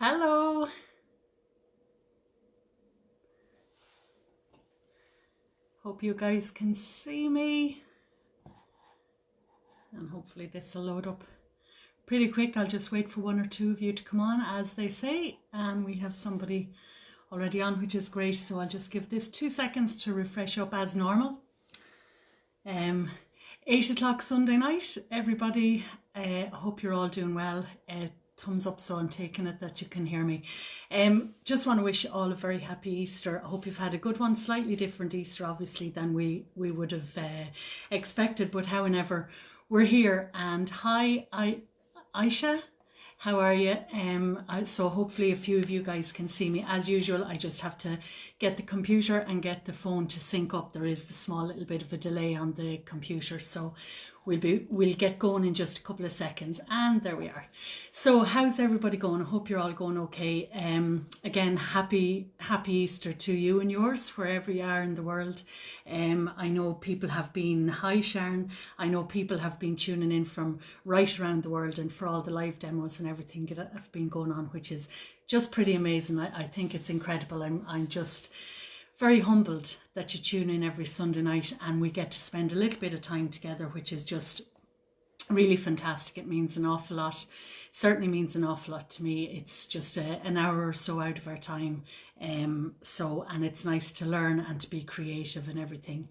Hello. Hope you guys can see me. And hopefully this will load up pretty quick. I'll just wait for one or two of you to come on, as they say. And we have somebody already on, which is great. So I'll just give this 2 seconds to refresh up as normal. 8 o'clock Sunday night, everybody. I hope you're all doing well. Thumbs up, so I'm taking it that you can hear me. Just want to wish you all a very happy Easter. I hope you've had a good one. Slightly different Easter, obviously, than we would have expected, but however, we're here. And hi, Aisha, how are you? So hopefully a few of you guys can see me. As usual, I just have to get the computer and get the phone to sync up. There is the small little bit of a delay on the computer, so we'll get going in just a couple of seconds. And there we are. So how's everybody going? I hope you're all going okay. Again, happy Easter to you and yours, wherever you are in the world. I know people have been, hi Sharon, I know people have been tuning in from right around the world, and for all the live demos and everything that have been going on, which is just pretty amazing. I think it's incredible. I'm just very humbled that you tune in every Sunday night and we get to spend a little bit of time together, which is just really fantastic. It means an awful lot. Certainly means an awful lot to me. It's just an hour or so out of our time. And it's nice to learn and to be creative and everything.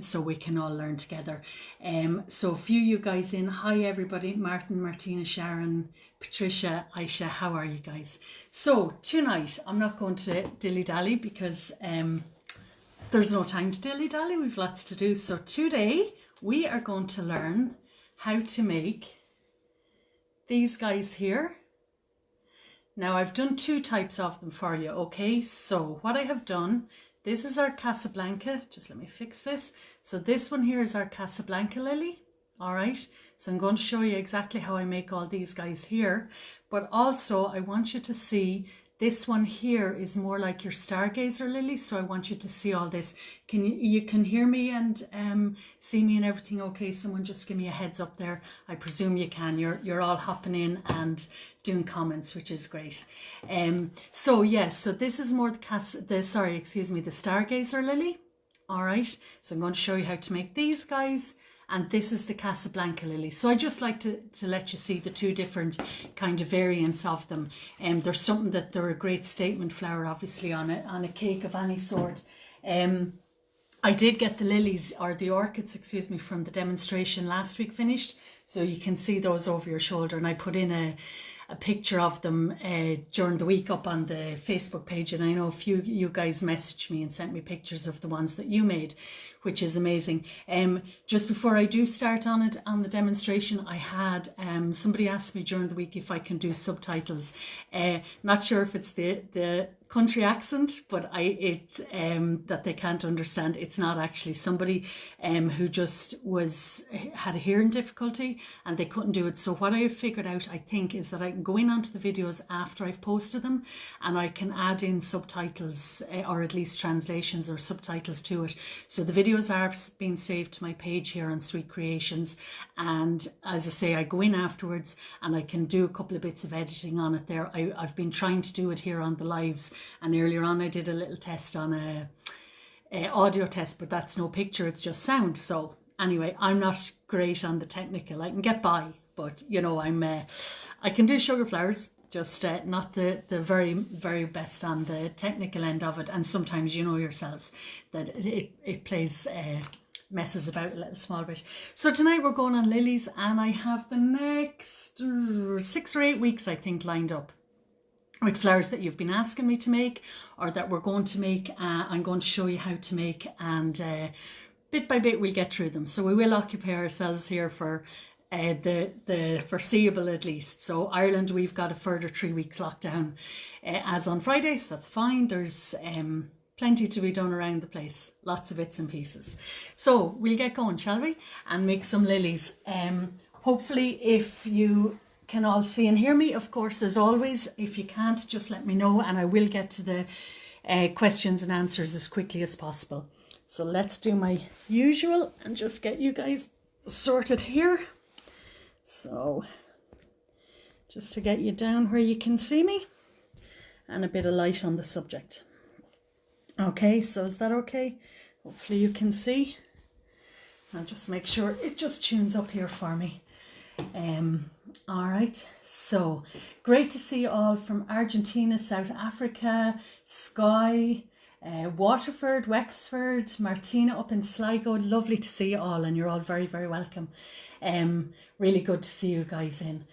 So we can all learn together. So a few you guys in. Hi everybody. Martin, Martina, Sharon, Patricia, Aisha, how are you guys? So tonight I'm not going to dilly-dally because there's no time to dilly-dally. We've lots to do. So today we are going to learn how to make these guys here. Now I've done 2 types of them for you, okay? So what I have done, this is our Casablanca. Just let me fix this. So this one here is our Casablanca lily, all right? So I'm going to show you exactly how I make all these guys here. But also I want you to see this one here is more like your Stargazer Lily. So I want you to see all this. You can hear me and see me and everything okay? Someone just give me a heads up there. I presume you can. You're all hopping in and doing comments, which is great. So yes, so this is more the Stargazer Lily. All right. So I'm going to show you how to make these guys. And this is the Casablanca lily. So I just like to let you see the 2 different kind of variants of them. There's something that they're a great statement flower, obviously, on a cake of any sort. I did get the lilies, or the orchids, excuse me, from the demonstration last week finished. So you can see those over your shoulder. And I put in a picture of them during the week up on the Facebook page. And I know a few of you guys messaged me and sent me pictures of the ones that you made, which is amazing. Just before I do start on it, on the demonstration, I had somebody asked me during the week if I can do subtitles. Not sure if it's the country accent, but that they can't understand. It's not actually. Somebody who just had a hearing difficulty and they couldn't do it. So what I have figured out, I think, is that I can go in onto the videos after I've posted them and I can add in subtitles or at least translations or subtitles to it. So the videos are being saved to my page here on Sweet Creations, and as I say, I go in afterwards and I can do a couple of bits of editing on it there. I've been trying to do it here on the lives, and earlier on I did a little test on a audio test, but that's no picture, it's just sound. So anyway, I'm not great on the technical. I can get by, but you know, I can do sugar flowers, just not the very, very best on the technical end of it. And sometimes you know yourselves that it plays, messes about a little small bit. So tonight we're going on lilies, and I have the next 6 or 8 weeks, I think, lined up with flowers that you've been asking me to make or that we're going to make. I'm going to show you how to make, and bit by bit we'll get through them. So we will occupy ourselves here for the foreseeable at least. So Ireland, we've got a further 3 weeks lockdown as on Friday, so that's fine. There's plenty to be done around the place, lots of bits and pieces. So we'll get going, shall we, and make some lilies. Hopefully if you can all see and hear me, of course, as always. If you can't, just let me know and I will get to the questions and answers as quickly as possible. So let's do my usual and just get you guys sorted here. So just to get you down where you can see me. and a bit of light on the subject. Okay, so is that okay? Hopefully you can see. I'll just make sure it just tunes up here for me. All right, so great to see you all from Argentina, South Africa, Skye, Waterford, Wexford, Martina up in Sligo. Lovely to see you all, and you're all very, very welcome. Really good to see you guys in.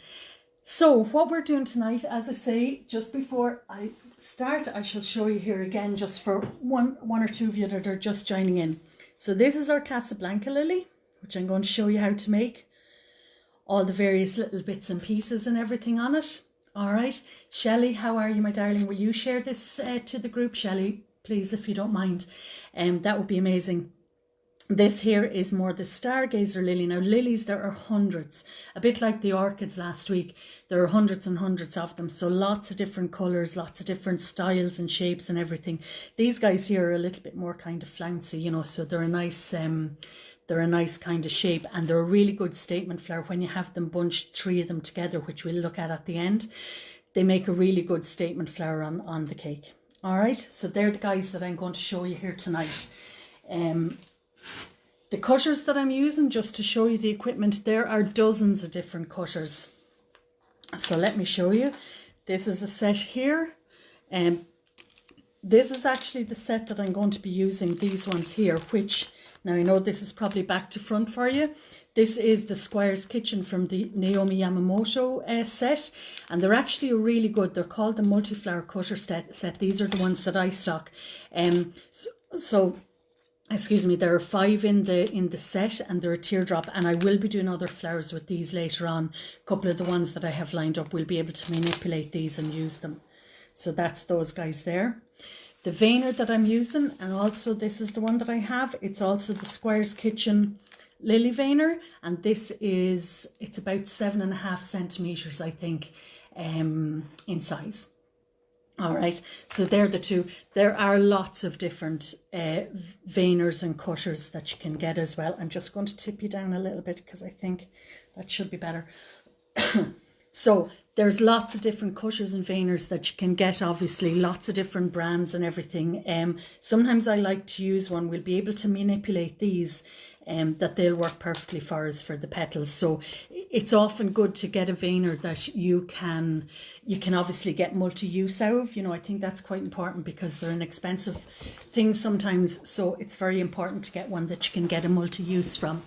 So what we're doing tonight, as I say, just before I start, I shall show you here again, just for one or two of you that are just joining in. So this is our Casablanca lily, which I'm going to show you how to make. All the various little bits and pieces and everything on it. All right. Shelley, how are you, my darling? Will you share this to the group, Shelley, please, if you don't mind? That would be amazing. This here is more the Stargazer lily. Now, lilies, there are hundreds. A bit like the orchids last week. There are hundreds and hundreds of them. So lots of different colours, lots of different styles and shapes and everything. These guys here are a little bit more kind of flouncy, you know, so they're a nice... they're a nice kind of shape, and they're a really good statement flower when you have them bunched, 3 of them together, which we'll look at the end. They make a really good statement flower on the cake. All right, so they're the guys that I'm going to show you here tonight. The cutters that I'm using, just to show you the equipment, there are dozens of different cutters. So let me show you. This is a set here. This is actually the set that I'm going to be using, these ones here, which... Now, I know this is probably back to front for you. This is the Squire's Kitchen from the Naomi Yamamoto set. And they're actually really good. They're called the multi-flower cutter set. These are the ones that I stock. Excuse me, there are 5 in the set, and they're a teardrop. And I will be doing other flowers with these later on. A couple of the ones that I have lined up, we'll be able to manipulate these and use them. So that's those guys there. The veiner that I'm using, and also this is the one that I have, it's also the Squire's Kitchen Lily Veiner, and this is, it's about 7.5 centimeters, I think, in size. All right, so they're the two. There are lots of different veiners and cutters that you can get as well. I'm just going to tip you down a little bit because I think that should be better. So there's lots of different cutters and veiners that you can get, obviously, lots of different brands and everything. Sometimes I like to use one. We'll be able to manipulate these, that they'll work perfectly for us for the petals. So it's often good to get a veiner that you can obviously get multi-use out of. You know, I think that's quite important because they're an expensive thing sometimes. So it's very important to get one that you can get a multi-use from.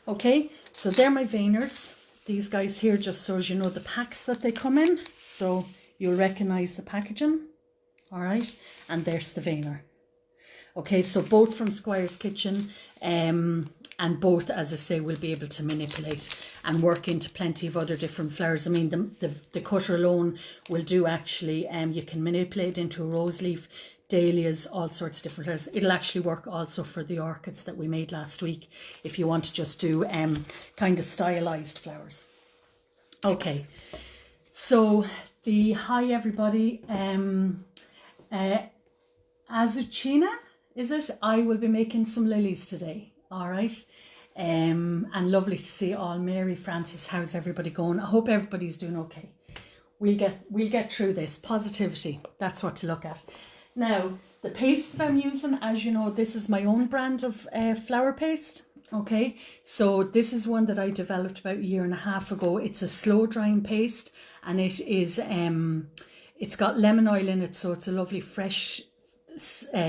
Okay, so they're my veiners. These guys here, just so as you know, the packs that they come in. So you'll recognize the packaging. All right. And there's the veiner. Okay, so both from Squire's Kitchen, and both, as I say, will be able to manipulate and work into plenty of other different flowers. I mean, the cutter alone will do actually, you can manipulate into a rose leaf, dahlias, all sorts of different flowers. It'll actually work also for the orchids that we made last week if you want to just do kind of stylized flowers. Okay, so hi everybody. Azucena, is it? I will be making some lilies today. All right. And lovely to see all. Mary, Francis, how's everybody going? I hope everybody's doing okay. We'll get through this. Positivity, that's what to look at. Now, the paste that I'm using, as you know, this is my own brand of flower paste. Okay, so this is one that I developed about 1.5 years ago. It's a slow drying paste, and it is it's got lemon oil in it, so it's a lovely fresh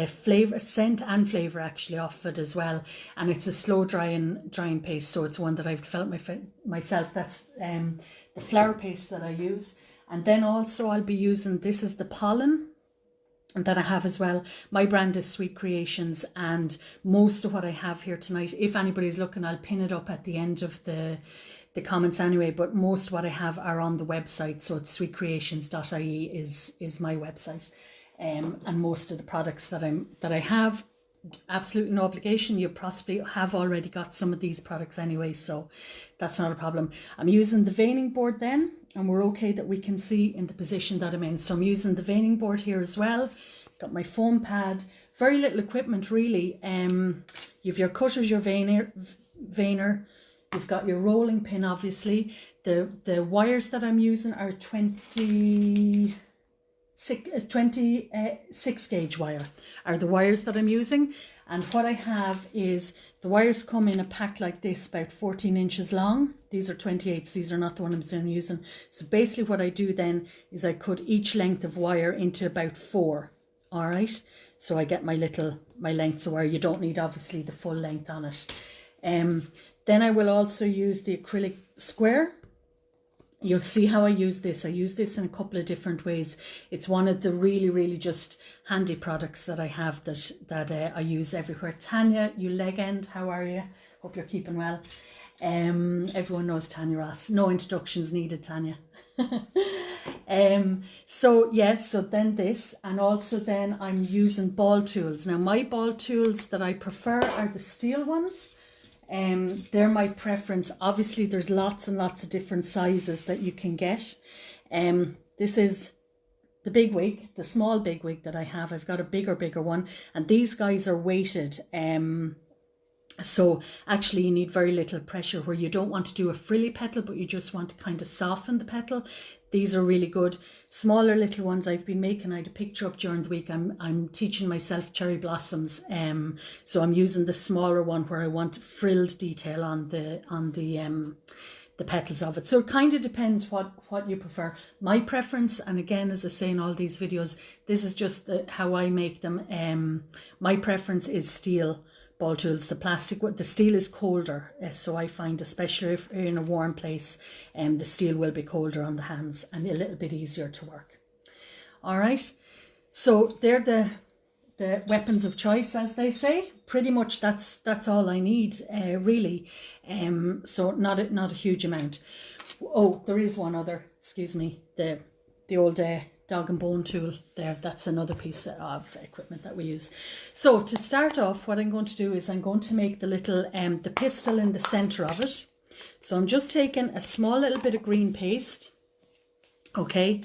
flavor, scent and flavor actually off it as well. And it's a slow drying paste, so it's one that I've developed myself. That's the flower paste that I use. And then also I'll be using, this is the pollen that I have as well. My brand is Sweet Creations, and most of what I have here tonight, if anybody's looking, I'll pin it up at the end of the comments anyway, but most what I have are on the website, so it's sweetcreations.ie is my website. And most of the products that I have, absolutely no obligation. You possibly have already got some of these products anyway, so that's not a problem. I'm using the veining board then, and we're okay that we can see in the position that I'm in. So I'm using the veining board here as well. Got my foam pad, very little equipment really. You've your cutters, your veiner, you've got your rolling pin obviously. The wires that I'm using are 27 26 gauge wire are the wires that I'm using. And what I have is the wires come in a pack like this, about 14 inches long. These are 28s, these are not the one I'm using. So basically what I do then is I cut each length of wire into about 4, all right? So I get my lengths of wire. You don't need obviously the full length on it. Then I will also use the acrylic square. You'll see how I use this. I use this in a couple of different ways. It's one of the really just handy products that I have that I use everywhere. Tanya, you leg end, how are you? Hope you're keeping well. Everyone knows Tanya Ross. No introductions needed, Tanya. So then this, and also then I'm using ball tools. Now my ball tools that I prefer are the steel ones. They're my preference. Obviously there's lots and lots of different sizes that you can get. This is the big wig, the small big wig that I have. I've got a bigger one, and these guys are weighted. So actually you need very little pressure, where you don't want to do a frilly petal, but you just want to kind of soften the petal. These are really good. Smaller little ones I've been making. I had a picture up during the week. I'm teaching myself cherry blossoms. So I'm using the smaller one where I want frilled detail on the petals of it. So it kind of depends what you prefer. My preference, and again, as I say in all these videos, this is just how I make them. My preference is steel ball tools. The steel is colder, so I find, especially if you're in a warm place, the steel will be colder on the hands and a little bit easier to work. All right, so they're the weapons of choice, as they say. Pretty much that's all I need, really. So not a huge amount. Oh, there is one other, excuse me, the old dog and bone tool there. That's another piece of equipment that we use. So to start off, what I'm going to do is I'm going to make the little the pistil in the center of it. So I'm just taking a small little bit of green paste, okay,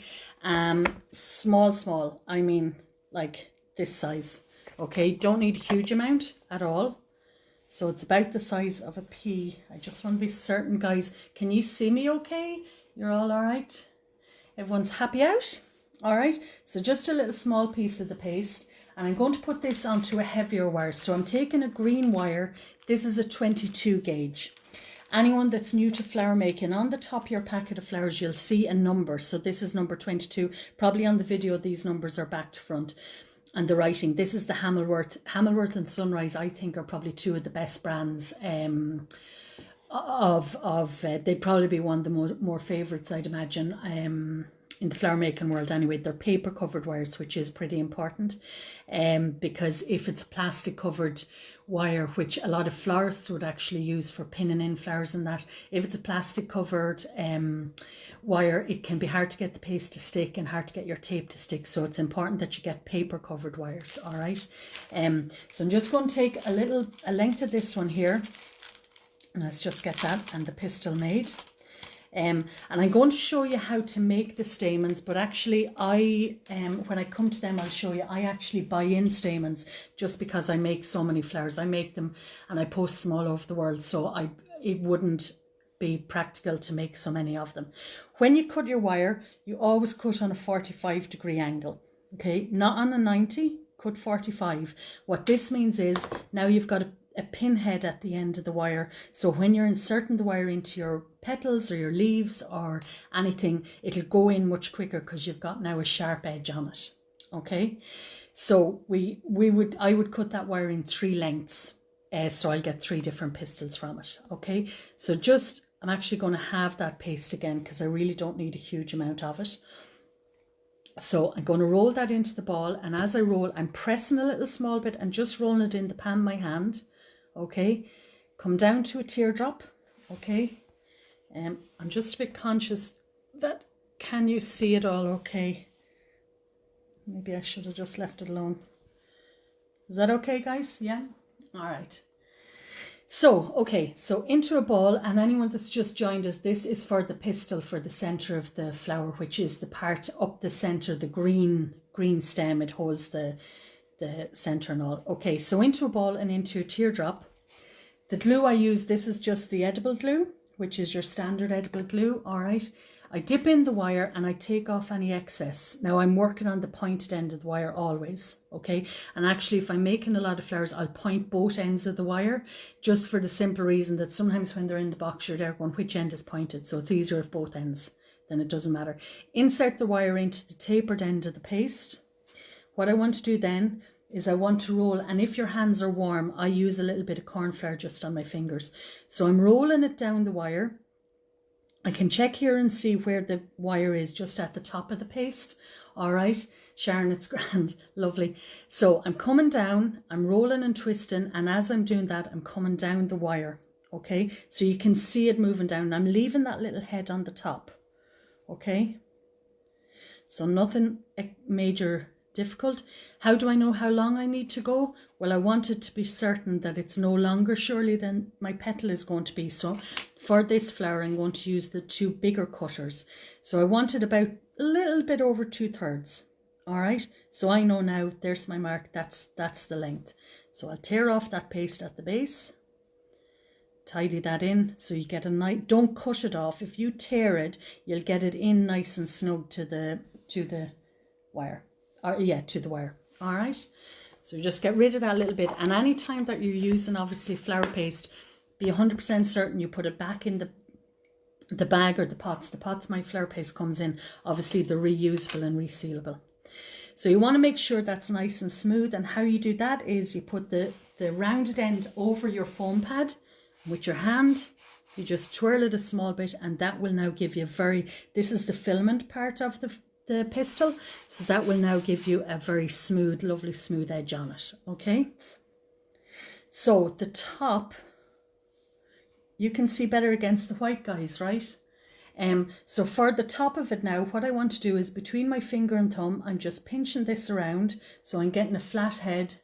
small, I mean like this size, okay, don't need a huge amount at all. So it's about the size of a pea. I just want to be certain, guys, can you see me okay? You're all right? Everyone's happy out? All right, so just a little small piece of the paste, and I'm going to put this onto a heavier wire. So I'm taking a green wire. This is a 22 gauge. Anyone that's new to flower making, on the top of your packet of flowers, you'll see a number. So this is number 22. Probably on the video, these numbers are back to front. And the writing, this is the Hamilworth and Sunrise, I think, are probably two of the best brands they'd probably be one of the more favorites, I'd imagine, in the flower making world anyway. They're paper covered wires, which is pretty important, because if it's a plastic covered wire, which a lot of florists would actually use for pinning in flowers and that, if it's a plastic covered wire, it can be hard to get the paste to stick and hard to get your tape to stick. So it's important that you get paper covered wires. All right, so I'm just going to take a length of this one here, and let's just get that and the pistil made. And I'm going to show you how to make the stamens, but actually when I come to them, I'll show you, I actually buy in stamens just because I make so many flowers. I make them and I post them all over the world, so it wouldn't be practical to make so many of them. When you cut your wire, you always cut on a 45-degree angle, okay, not on a 90, cut 45. What this means is now you've got a pinhead at the end of the wire, so when you're inserting the wire into your petals or your leaves or anything, it'll go in much quicker because you've got now a sharp edge on it. Okay, so I would cut that wire in 3 lengths, so I'll get 3 different pistils from it. Okay, so I'm actually going to have that paste again because I really don't need a huge amount of it. So I'm going to roll that into the ball, and as I roll, I'm pressing a little small bit and just rolling it in the palm of my hand. Okay, come down to a teardrop. Okay, I'm just a bit conscious that, can you see it all okay? Maybe I should have just left it alone. Is that okay, guys? Yeah, all right. So okay, so into a ball, and anyone that's just joined us, this is for the pistil for the center of the flower, which is the part up the center, the green stem. It holds the center and all. Okay, so into a ball and into a teardrop. The glue I use, this is just the edible glue, which is your standard edible glue. All right, I dip in the wire and I take off any excess. Now I'm working on the pointed end of the wire always, okay? And actually if I'm making a lot of flowers, I'll point both ends of the wire, just for the simple reason that sometimes when they're in the box, you're there going, which end is pointed? So it's easier if both ends, then it doesn't matter. Insert the wire into the tapered end of the paste. What I want to do then is I want to roll, and if your hands are warm, I use a little bit of cornflour just on my fingers. So I'm rolling it down the wire. I can check here and see where the wire is, just at the top of the paste. All right, Sharon, it's grand, lovely. So I'm coming down, I'm rolling and twisting, and as I'm doing that, I'm coming down the wire, okay? So you can see it moving down. I'm leaving that little head on the top, okay? So nothing major difficult. How do I know how long I need to go? Well, I want it to be certain that it's no longer surely than my petal is going to be. So for this flower, I'm going to use the 2 bigger cutters. So I want it about a little bit over 2/3. All right. So I know now, there's my mark. That's the length. So I'll tear off that paste at the base. Tidy that in so you get a nice, don't cut it off. If you tear it, you'll get it in nice and snug to the wire. To the wire. All right, so just get rid of that little bit, and any time that you're using obviously flower paste, be 100% certain you put it back in the bag or the pots my flower paste comes in. Obviously they're reusable and resealable, so you want to make sure that's nice and smooth. And how you do that is you put the rounded end over your foam pad with your hand. You just twirl it a small bit, and that will now give you this is the filament part of the pistil, so that will now give you a very smooth, lovely smooth edge on it, okay? So the top, you can see better against the white, guys, right? So for the top of it now, what I want to do is between my finger and thumb, I'm just pinching this around, so I'm getting a flat head.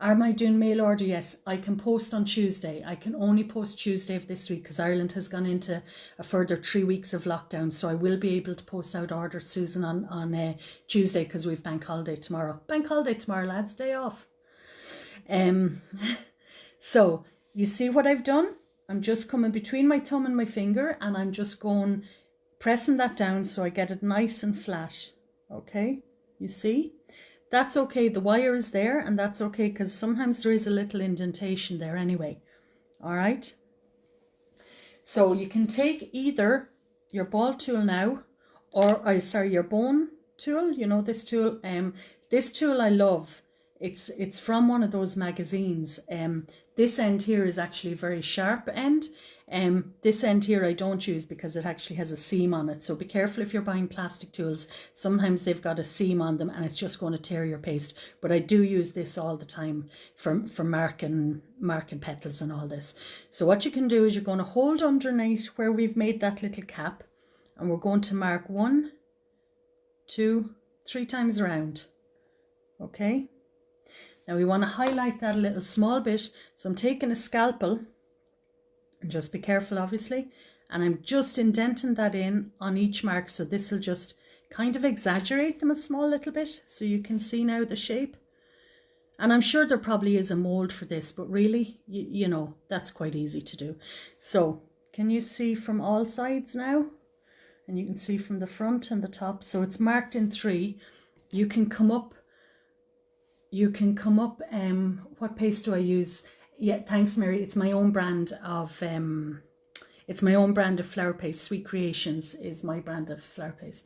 Am I doing mail order? Yes, I can post on Tuesday. I can only post Tuesday of this week because Ireland has gone into a further 3 weeks of lockdown. So I will be able to post out orders, Susan, on Tuesday, because we've bank holiday tomorrow. Bank holiday tomorrow, lads, day off. So you see what I've done? I'm just coming between my thumb and my finger, and I'm just going, pressing that down so I get it nice and flat. Okay, you see? That's okay, the wire is there, and that's okay because sometimes there is a little indentation there anyway. All right, so you can take either your ball tool now, or your bone tool, you know, this tool. This tool I love. It's from one of those magazines. This end here is actually a very sharp end. This end here I don't use because it actually has a seam on it. So be careful if you're buying plastic tools. Sometimes they've got a seam on them and it's just going to tear your paste. But I do use this all the time for marking petals and all this. So what you can do is you're going to hold underneath where we've made that little cap, and we're going to mark 1, 2, 3 times around. Okay. Now we want to highlight that a little small bit. So I'm taking a scalpel, and just be careful obviously, and I'm just indenting that in on each mark. So this will just kind of exaggerate them a small little bit so you can see now the shape. And I'm sure there probably is a mold for this, but really, you know, that's quite easy to do. So can you see from all sides now? And you can see from the front and the top. So it's marked in 3. You can come up, what paste do I use? Yeah, thanks, Mary. It's my own brand of flower paste. Sweet Creations is my brand of flower paste.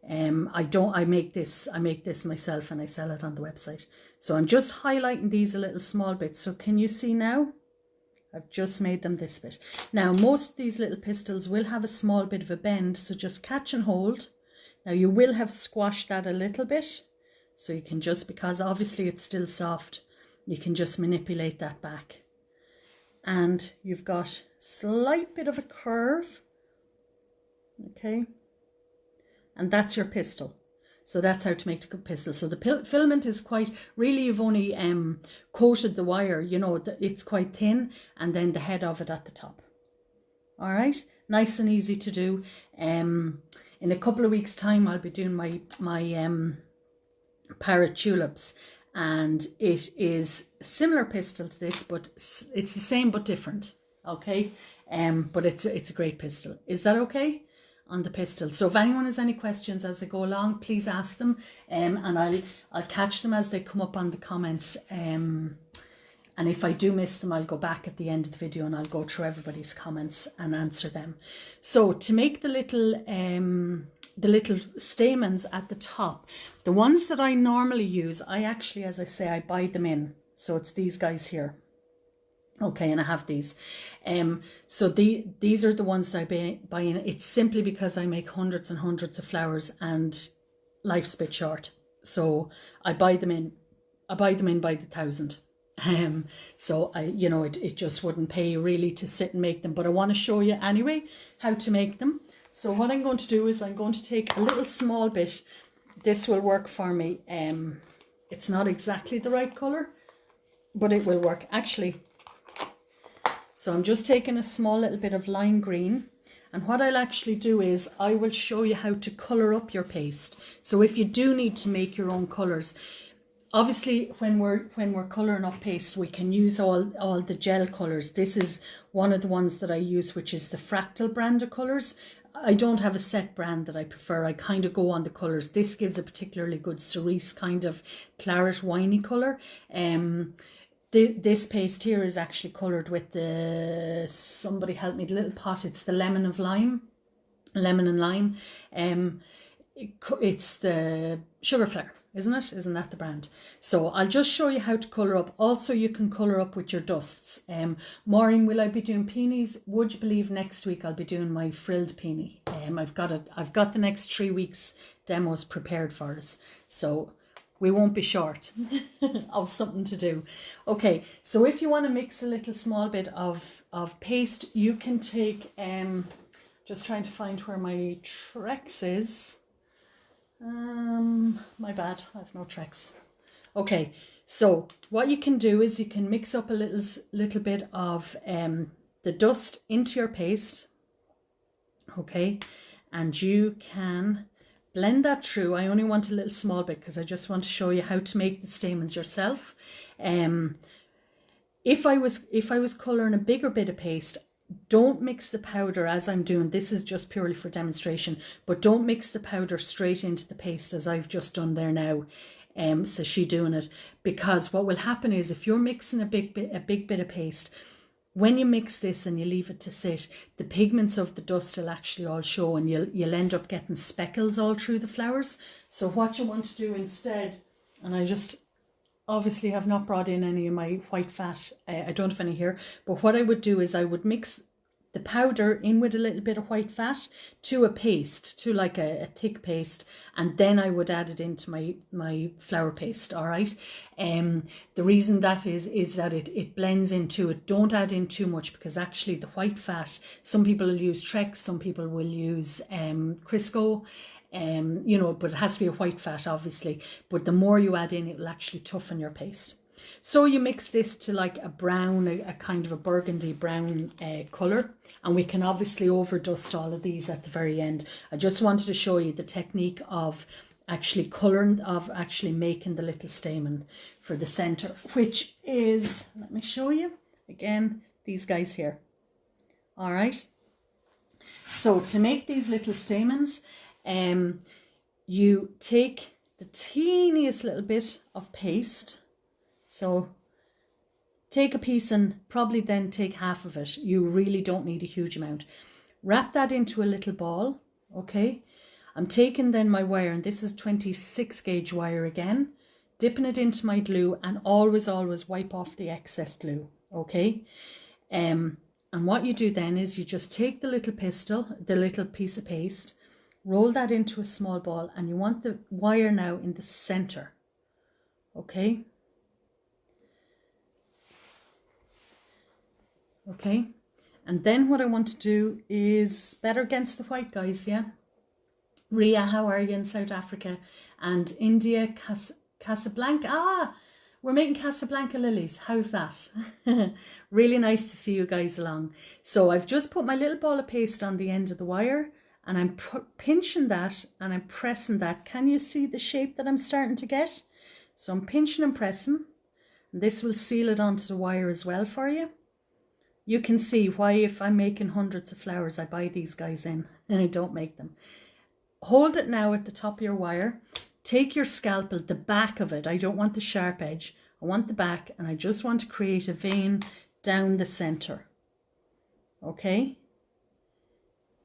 I make this myself and I sell it on the website. So I'm just highlighting these a little small bit. So can you see now? I've just made them this bit. Now most of these little pistils will have a small bit of a bend, so just catch and hold. Now you will have squashed that a little bit, so you can just, because obviously it's still soft, you can just manipulate that back. And you've got a slight bit of a curve, okay? And that's your pistil. So that's how to make a good pistil. So the filament is quite, really you've only coated the wire, you know, it's quite thin, and then the head of it at the top. All right, nice and easy to do. In a couple of weeks' time, I'll be doing my parrot tulips, and it is a similar pistil to this, but it's the same but different. Okay, but it's a great pistil. Is that okay? on the pistil. So if anyone has any questions as I go along, please ask them, and I'll catch them as they come up on the comments. And if I do miss them, I'll go back at the end of the video and I'll go through everybody's comments and answer them. So to make the little stamens at the top, the ones that I normally use, I actually, as I say, I buy them in. So it's these guys here. Okay, and I have these. So these are the ones that I buy in. It's simply because I make hundreds and hundreds of flowers and life's a bit short. So I buy them in. I buy them in by the thousand. So it just wouldn't pay really to sit and make them, but I want to show you anyway how to make them. So what I'm going to do is I'm going to take a little small bit. This will work for me. It's not exactly the right color, but it will work actually. So I'm just taking a small little bit of lime green, and what I'll actually do is I will show you how to color up your paste. So if you do need to make your own colors, obviously when we're coloring up paste, we can use all the gel colors. This is one of the ones that I use, which is the Fractal brand of colors. I don't have a set brand that I prefer. I kind of go on the colors. This gives a particularly good cerise kind of claret winey color. This paste here is actually colored with the, somebody help me, the little pot. It's the lemon and lime. It's the sugar flower, isn't it? Isn't that the brand? So I'll just show you how to colour up. Also, you can colour up with your dusts. Maureen, will I be doing peonies? Would you believe next week I'll be doing my frilled peony? I've got the next 3 weeks demos prepared for us. So we won't be short of something to do. Okay, so if you want to mix a little small bit of paste, you can take, just trying to find where my Trex is. My bad, I have no Trex. Okay, so what you can do is you can mix up a little bit of the dust into your paste. Okay, and you can blend that through. I only want a little small bit because I just want to show you how to make the stamens yourself. If I was colouring a bigger bit of paste, don't mix the powder as I'm doing. This is just purely for demonstration, but don't mix the powder straight into the paste as I've just done there now. So she doing it, because what will happen is if you're mixing a big bit of paste, when you mix this and you leave it to sit, the pigments of the dust will actually all show, and you'll end up getting speckles all through the flowers. So what you want to do instead, and I just obviously have not brought in any of my white fat, I don't have any here, but what I would do is I would mix the powder in with a little bit of white fat to a paste, to like a thick paste, and then I would add it into my flower paste. All right, the reason that is that it blends into it. Don't add in too much, because actually the white fat, some people will use Trex, some people will use Crisco, but it has to be a white fat obviously, but the more you add in, it will actually toughen your paste. So you mix this to like a brown, a kind of a burgundy brown colour, and we can obviously overdust all of these at the very end. I just wanted to show you the technique of actually colouring, of actually making the little stamen for the centre, which is, let me show you again, these guys here. All right, so to make these little stamens, you take the teeniest little bit of paste. So take a piece and probably then take half of it. You really don't need a huge amount. Wrap that into a little ball. Okay, I'm taking then my wire, and this is 26 gauge wire again, dipping it into my glue, and always wipe off the excess glue. Okay, and what you do then is you just take the little piece of paste, roll that into a small ball, and you want the wire now in the center. Okay. Okay, and then what I want to do is better against the white, guys. Yeah, Ria, how are you in South Africa? And India, Casablanca. We're making Casablanca lilies. How's that? Really nice to see you guys along. So I've just put my little ball of paste on the end of the wire, and I'm pinching that and I'm pressing that. Can you see the shape that I'm starting to get? So I'm pinching and pressing, and this will seal it onto the wire as well for you. you can see why if I'm making hundreds of flowers, I buy these guys in and I don't make them. Hold it now at the top of your wire. Take your scalpel, the back of it. I don't want the sharp edge. I want the back, and I just want to create a vein down the center. Okay?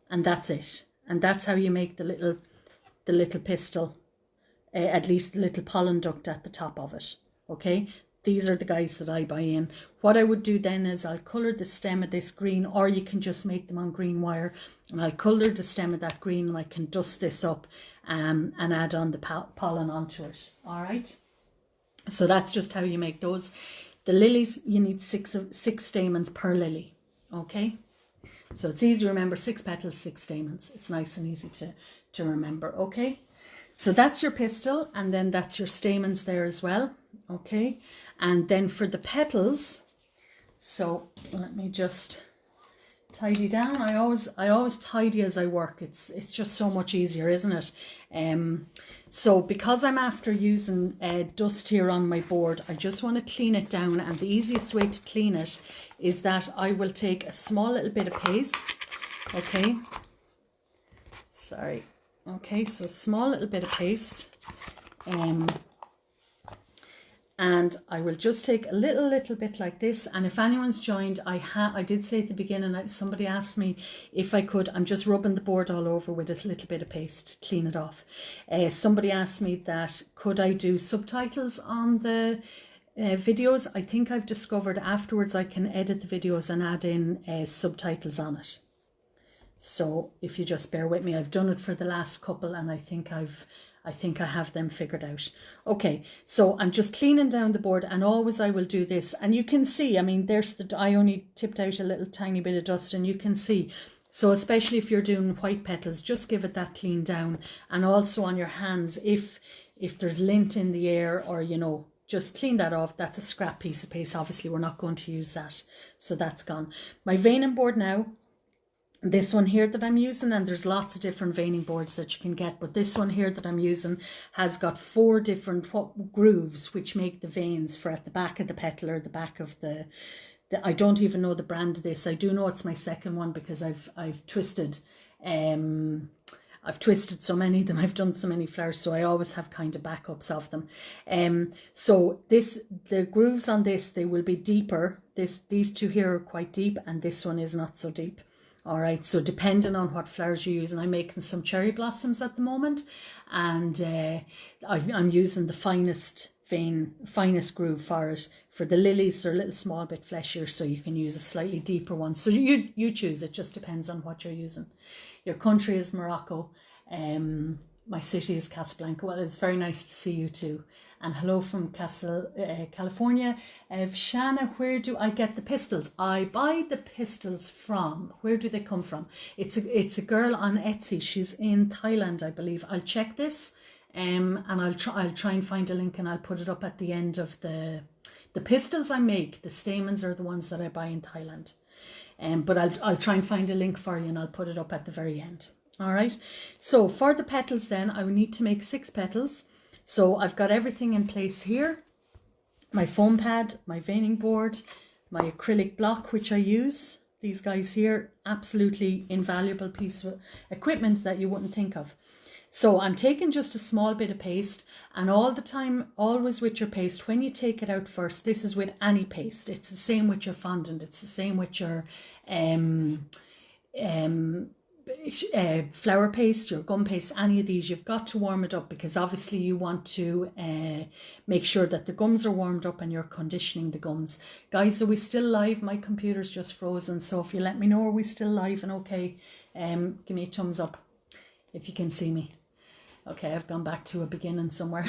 And that's it. And that's how you make the little pistil, at least the little pollen duct at the top of it. Okay? These are the guys that I buy in. What I would do then is I'll colour the stem of this green, or you can just make them on green wire, and I'll colour the stem of that green, and I can dust this up and add on the pollen onto it. All right. So that's just how you make those. The lilies, you need six stamens per lily. Okay. So it's easy to remember, 6 petals, 6 stamens. It's nice and easy to remember. Okay. So that's your pistil, and then that's your stamens there as well. Okay. And then for the petals, so let me just tidy down. I always tidy as I work. It's just so much easier, isn't it? So because I'm after using dust here on my board, I just want to clean it down, and the easiest way to clean it is that I will take a small little bit of paste. Okay. Sorry. Okay, so small little bit of paste. And I will just take a little bit like this. And if anyone's joined, I did say at the beginning, somebody asked me if I could, I'm just rubbing the board all over with a little bit of paste to clean it off. Somebody asked me that, could I do subtitles on the videos? I think I've discovered afterwards I can edit the videos and add in subtitles on it. So if you just bear with me, I've done it for the last couple, and I think I have them figured out. Okay, so I'm just cleaning down the board, and always I will do this. And you can see, I mean, I only tipped out a little tiny bit of dust, and you can see. So especially if you're doing white petals, just give it that clean down. And also on your hands, if there's lint in the air, or, you know, just clean that off. That's a scrap piece of paste. Obviously, we're not going to use that. So that's gone. My veining board now, this one here that I'm using, and there's lots of different veining boards that you can get, but this one here that I'm using has got 4 different grooves which make the veins for at the back of the petal, or the back of the I don't even know the brand of this. I do know it's my second one because I've twisted so many of them. I've done so many flowers, so I always have kind of backups of them. So the grooves on this, they will be deeper. These 2 here are quite deep, and this one is not so deep. All right, so depending on what flowers you use, and I'm making some cherry blossoms at the moment, and I'm using the finest groove for it. For the lilies, they're a little small bit fleshier, so you can use a slightly deeper one. So you choose, it just depends on what you're using. Your country is Morocco, my city is Casablanca. Well, it's very nice to see you too. And hello from California. Shanna, where do I get the pistils? I buy the pistils from. Where do they come from? It's a girl on Etsy. She's in Thailand, I believe. I'll check this, and I'll try and find a link, and I'll put it up at the end of the pistils I make. The stamens are the ones that I buy in Thailand. But I'll try and find a link for you, and I'll put it up at the very end. All right. So for the petals, then I will need to make 6 petals. So I've got everything in place here. My foam pad, my veining board, my acrylic block, which I use. These guys here, absolutely invaluable piece of equipment that you wouldn't think of. So I'm taking just a small bit of paste, and all the time, always with your paste, when you take it out first, this is with any paste. It's the same with your fondant. It's the same with your flour paste, your gum paste, any of these. You've got to warm it up, because obviously you want to make sure that the gums are warmed up and you're conditioning the gums. Guys, are we still live? My computer's just frozen, so if you let me know, are we still live and okay? Give me a thumbs up if you can see me. Okay, I've gone back to a beginning somewhere.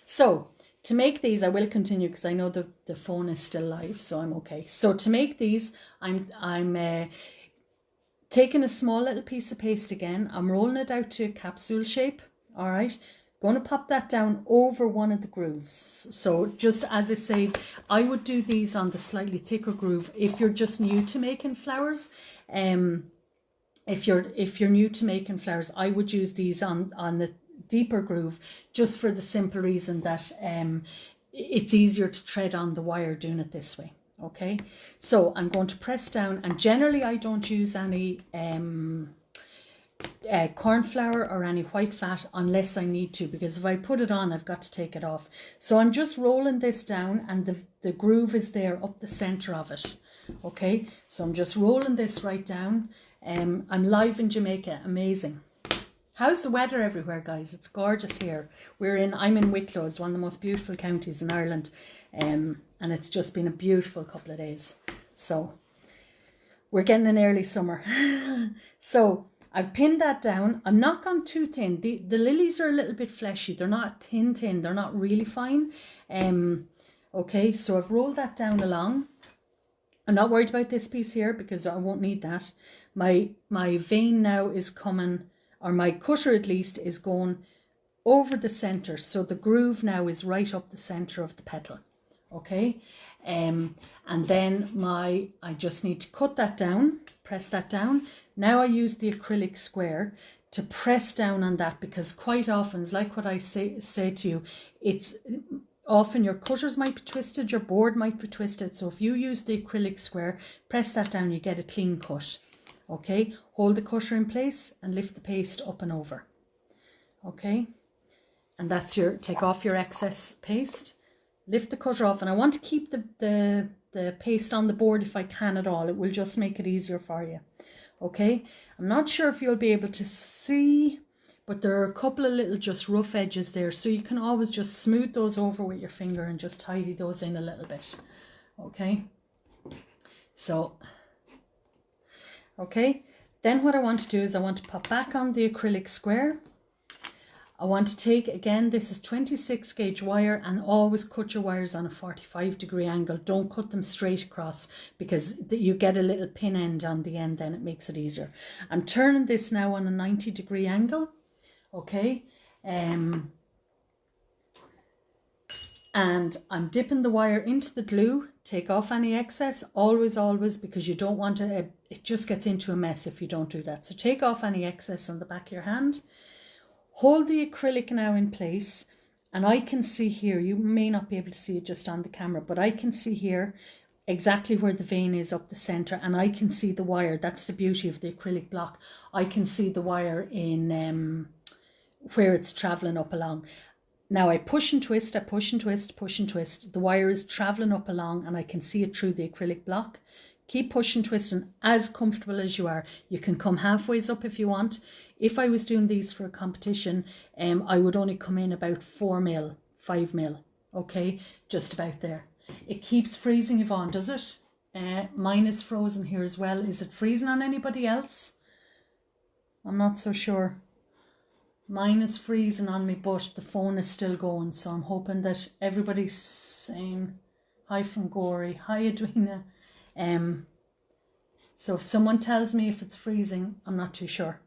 So to make these, I will continue because I know the phone is still live, so I'm okay. So to make these, I'm taking a small little piece of paste again. I'm rolling it out to a capsule shape. All right. Going to pop that down over one of the grooves. So just as I say, I would do these on the slightly thicker groove. If you're just new to making flowers, if you're new to making flowers, I would use these on the deeper groove, just for the simple reason that it's easier to thread on the wire doing it this way. Okay, so I'm going to press down, and generally I don't use any corn flour or any white fat unless I need to, because if I put it on I've got to take it off. So I'm just rolling this down, and the groove is there up the center of it. Okay, so I'm just rolling this right down. I'm live in Jamaica. Amazing. How's the weather everywhere, guys? It's gorgeous here. I'm in Wicklow. It's one of the most beautiful counties in Ireland, and it's just been a beautiful couple of days. So we're getting an early summer. So I've pinned that down. I'm not gone too thin. The lilies are a little bit fleshy. They're not thin. They're not really fine. Okay, so I've rolled that down along. I'm not worried about this piece here because I won't need that. My vein now is coming, or my cutter at least is going over the center. So the groove now is right up the center of the petal. Okay, and then I just need to cut that down, press that down. Now I use the acrylic square to press down on that, because quite often, it's like what I say to you, it's often your cutters might be twisted, your board might be twisted. So if you use the acrylic square, press that down, you get a clean cut. Okay, hold the cutter in place and lift the paste up and over. Okay, and that's take off your excess paste, lift the cutter off, and I want to keep the paste on the board if I can at all. It will just make it easier for you. Okay, I'm not sure if you'll be able to see, but there are a couple of little just rough edges there, so you can always just smooth those over with your finger and just tidy those in a little bit. Okay, so okay, then what I want to do is I want to pop back on the acrylic square. I want to take, again, this is 26 gauge wire, and always cut your wires on a 45-degree angle. Don't cut them straight across, because you get a little pin end on the end, then it makes it easier. I'm turning this now on a 90-degree angle. Okay, and I'm dipping the wire into the glue. Take off any excess, always, because you don't want to, it just gets into a mess if you don't do that. So take off any excess on the back of your hand. Hold the acrylic now in place, and I can see here, you may not be able to see it just on the camera, but I can see here exactly where the vein is up the center, and I can see the wire. That's the beauty of the acrylic block. I can see the wire in where it's traveling up along. Now I push and twist, I push and twist, push and twist. The wire is traveling up along, and I can see it through the acrylic block. Keep pushing, twisting, as comfortable as you are. You can come halfways up if you want. If I was doing these for a competition, I would only come in about 4 mil, 5 mil. Okay, just about there. It keeps freezing, Yvonne, does it? Mine is frozen here as well. Is it freezing on anybody else? I'm not so sure. Mine is freezing on me, but the phone is still going. So I'm hoping that everybody's saying hi from Gory. Hi, Edwina. So if someone tells me if it's freezing, I'm not too sure.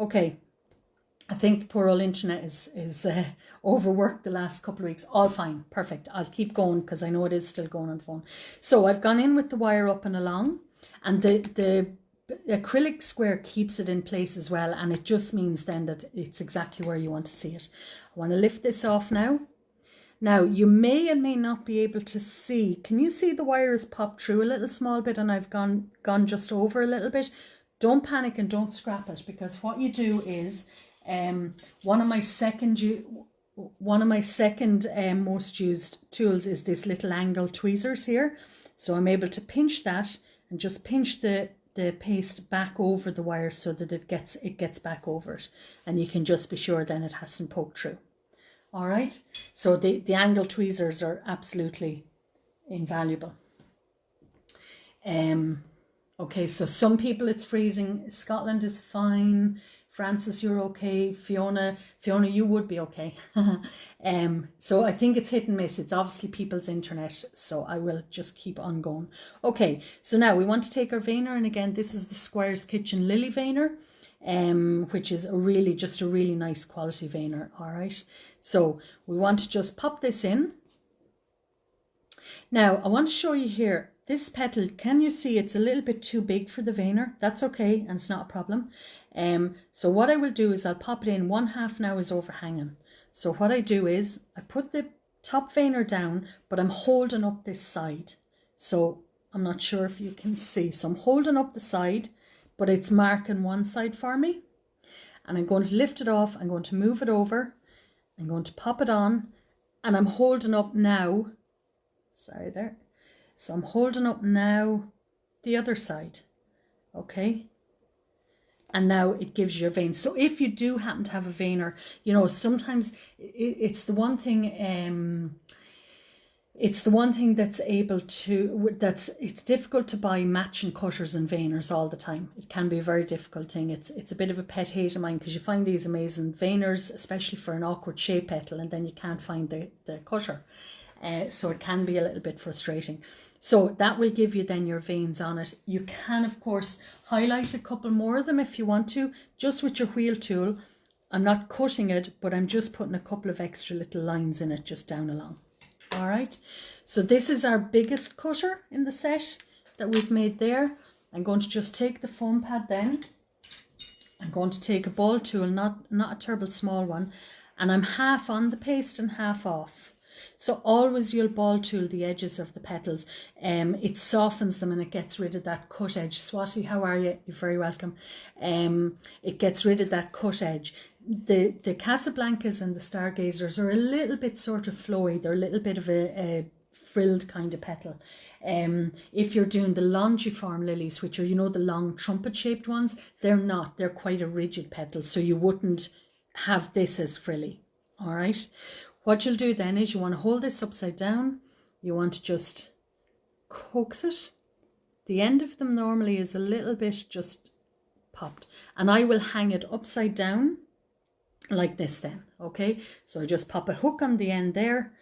Okay, I think the poor old internet is overworked the last couple of weeks. All fine, perfect. I'll keep going because I know it is still going on the phone. So I've gone in with the wire up and along, and the acrylic square keeps it in place as well, and it just means then that it's exactly where you want to see it. I want to lift this off now. Now, you may and may not be able to see. Can you see the wire has popped through a little small bit, and I've gone just over a little bit? Don't panic and don't scrap it, because what you do is, one of my second most used tools is this little angle tweezers here. So I'm able to pinch that and just pinch the paste back over the wire so that it gets back over it, and you can just be sure then it hasn't poked through. All right, so the angle tweezers are absolutely invaluable. Okay, so some people it's freezing. Scotland is fine. Francis, you're okay. Fiona, you would be okay. So I think it's hit and miss. It's obviously people's internet, so I will just keep on going. Okay, so now we want to take our veiner, and again, this is the Squares Kitchen Lily veiner, which is just a really nice quality veiner. All right, so we want to just pop this in. Now I want to show you here. This petal, can you see it's a little bit too big for the veiner? That's okay, and it's not a problem. So what I will do is I'll pop it in. 1/2 now is overhanging. So what I do is I put the top veiner down, but I'm holding up this side. So I'm not sure if you can see. So I'm holding up the side, but it's marking one side for me. And I'm going to lift it off. I'm going to move it over. I'm going to pop it on. And I'm holding up now. Sorry there. So I'm holding up now the other side. Okay. And now it gives you a vein. So if you do happen to have a vein, or, you know, sometimes it's the one thing, it's the one thing that's able to, it's difficult to buy matching cutters and veiners all the time. It can be a very difficult thing. It's a bit of a pet hate of mine, because you find these amazing veiners, especially for an awkward shape petal, and then you can't find the cutter. So it can be a little bit frustrating. So that will give you then your veins on it. You can, of course, highlight a couple more of them if you want to, just with your wheel tool. I'm not cutting it, but I'm just putting a couple of extra little lines in it just down along. All right, so this is our biggest cutter in the set that we've made there. I'm going to just take the foam pad then. I'm going to take a ball tool, not a terrible small one, and I'm half on the paste and half off. So always you'll ball tool the edges of the petals. It softens them and it gets rid of that cut edge. Swati, how are you? You're very welcome. It gets rid of that cut edge. The Casablancas and the Stargazers are a little bit sort of flowy. They're a little bit of a frilled kind of petal. If you're doing the longiform lilies, which are, you know, the long trumpet shaped ones, they're not. They're quite a rigid petal, so you wouldn't have this as frilly. All right. What you'll do then is you want to hold this upside down. You want to just coax it. The end of them normally is a little bit just popped, and I will hang it upside down like this then. Okay, so I just pop a hook on the end there,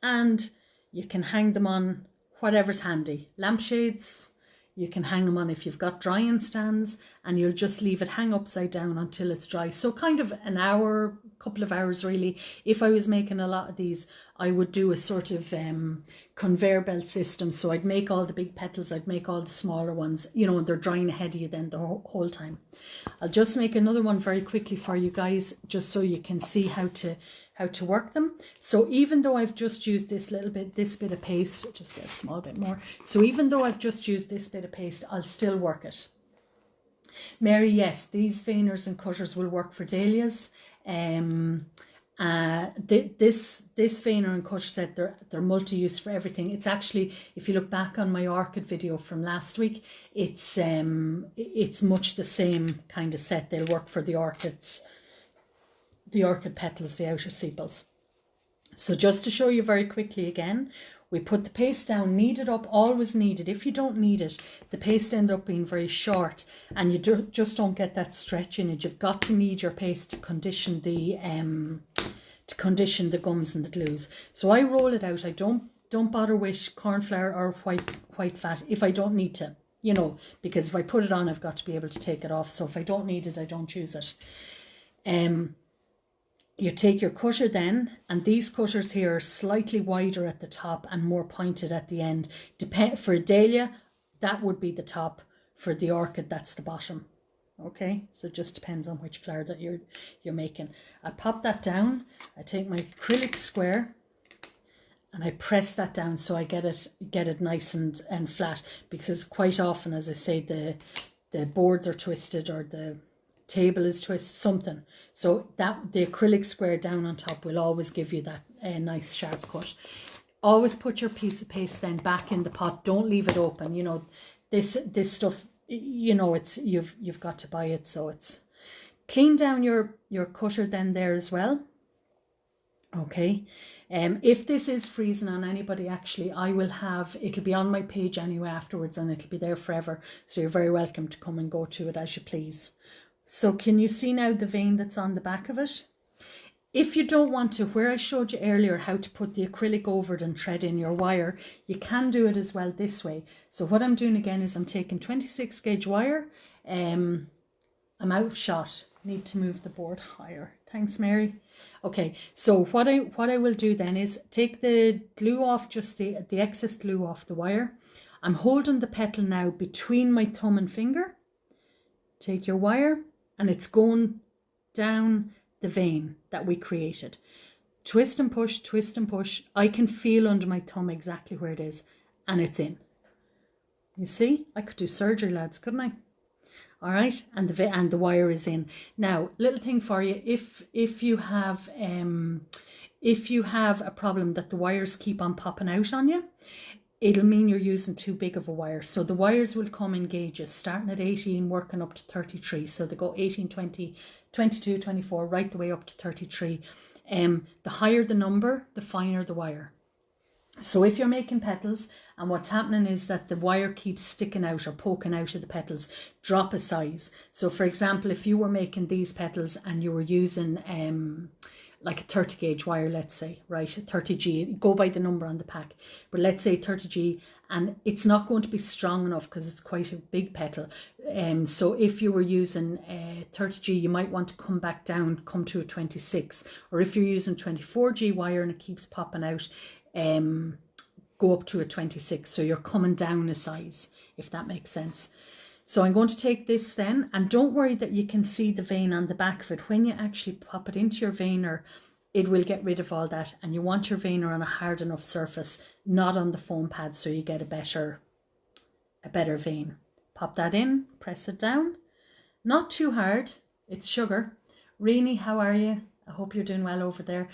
and you can hang them on whatever's handy. Lampshades, you can hang them on if you've got drying stands, and you'll just leave it hang upside down until it's dry. So kind of an hour, couple of hours really. If I was making a lot of these, I would do a sort of conveyor belt system. So I'd make all the big petals, I'd make all the smaller ones, you know, and they're drying ahead of you then the whole time. I'll just make another one very quickly for you guys, just so you can see how to work them. So even though I've just used this bit of paste, just get a small bit more. So even though I've just used this bit of paste, I'll still work it. Mary, yes, these veiners and cutters will work for dahlias. This veiner and cutter set, they're multi-use for everything. It's actually, if you look back on my orchid video from last week, it's much the same kind of set. They'll work for the orchids, the orchid petals, the outer sepals. So just to show you very quickly again, we put the paste down, knead it up, always knead it. If you don't knead it, the paste ends up being very short and you just don't get that stretch in it. You've got to knead your paste to condition the gums and the glues. So I roll it out. I don't bother with corn flour or white fat if I don't need to, you know, because if I put it on, I've got to be able to take it off. So if I don't need it, I don't use it. You take your cutter then, and these cutters here are slightly wider at the top and more pointed at the end. For a dahlia, that would be the top. For the orchid, that's the bottom. Okay, so it just depends on which flower that you're making. I pop that down. I take my acrylic square and I press that down so I get it nice and flat, because quite often, as I say, the boards are twisted or the table is twisted, something. So that the acrylic square down on top will always give you that nice sharp cut. Always put your piece of paste then back in the pot. Don't leave it open. You know, this stuff, you know, it's you've got to buy it. So it's clean down your cutter then there as well. Okay. If this is freezing on anybody, actually, it'll be on my page anyway afterwards, and it'll be there forever. So you're very welcome to come and go to it as you please. So can you see now the vein that's on the back of it? If you don't want to, where I showed you earlier how to put the acrylic over it and thread in your wire, you can do it as well this way. So what I'm doing again is I'm taking 26 gauge wire. I'm out of shot. Need to move the board higher. Thanks, Mary. Okay, so what I will do then is take the glue off, just the excess glue off the wire. I'm holding the petal now between my thumb and finger. Take your wire, and it's going down the vein that we created. Twist and push, twist and push. I can feel under my thumb exactly where it is, and it's in. You see, I could do surgery, lads, couldn't I? All right, and the wire is in. Now, little thing for you, if you have a problem that the wires keep on popping out on you, it'll mean you're using too big of a wire. So the wires will come in gauges, starting at 18, working up to 33. So they go 18, 20, 22, 24, right the way up to 33. The higher the number, the finer the wire. So if you're making petals and what's happening is that the wire keeps sticking out or poking out of the petals, drop a size. So for example, if you were making these petals and you were using like a 30 gauge wire, let's say, right, a 30G, go by the number on the pack, but let's say 30G, and it's not going to be strong enough because it's quite a big petal. So if you were using 30G, you might want to come back down, come to a 26, or if you're using 24G wire and it keeps popping out, go up to a 26. So you're coming down a size, if that makes sense. So I'm going to take this then, and don't worry that you can see the vein on the back of it. When you actually pop it into your veiner, it will get rid of all that, and you want your veiner on a hard enough surface, not on the foam pad, so you get a better vein. Pop that in, press it down, not too hard, it's sugar. Reenie, how are you? I hope you're doing well over there.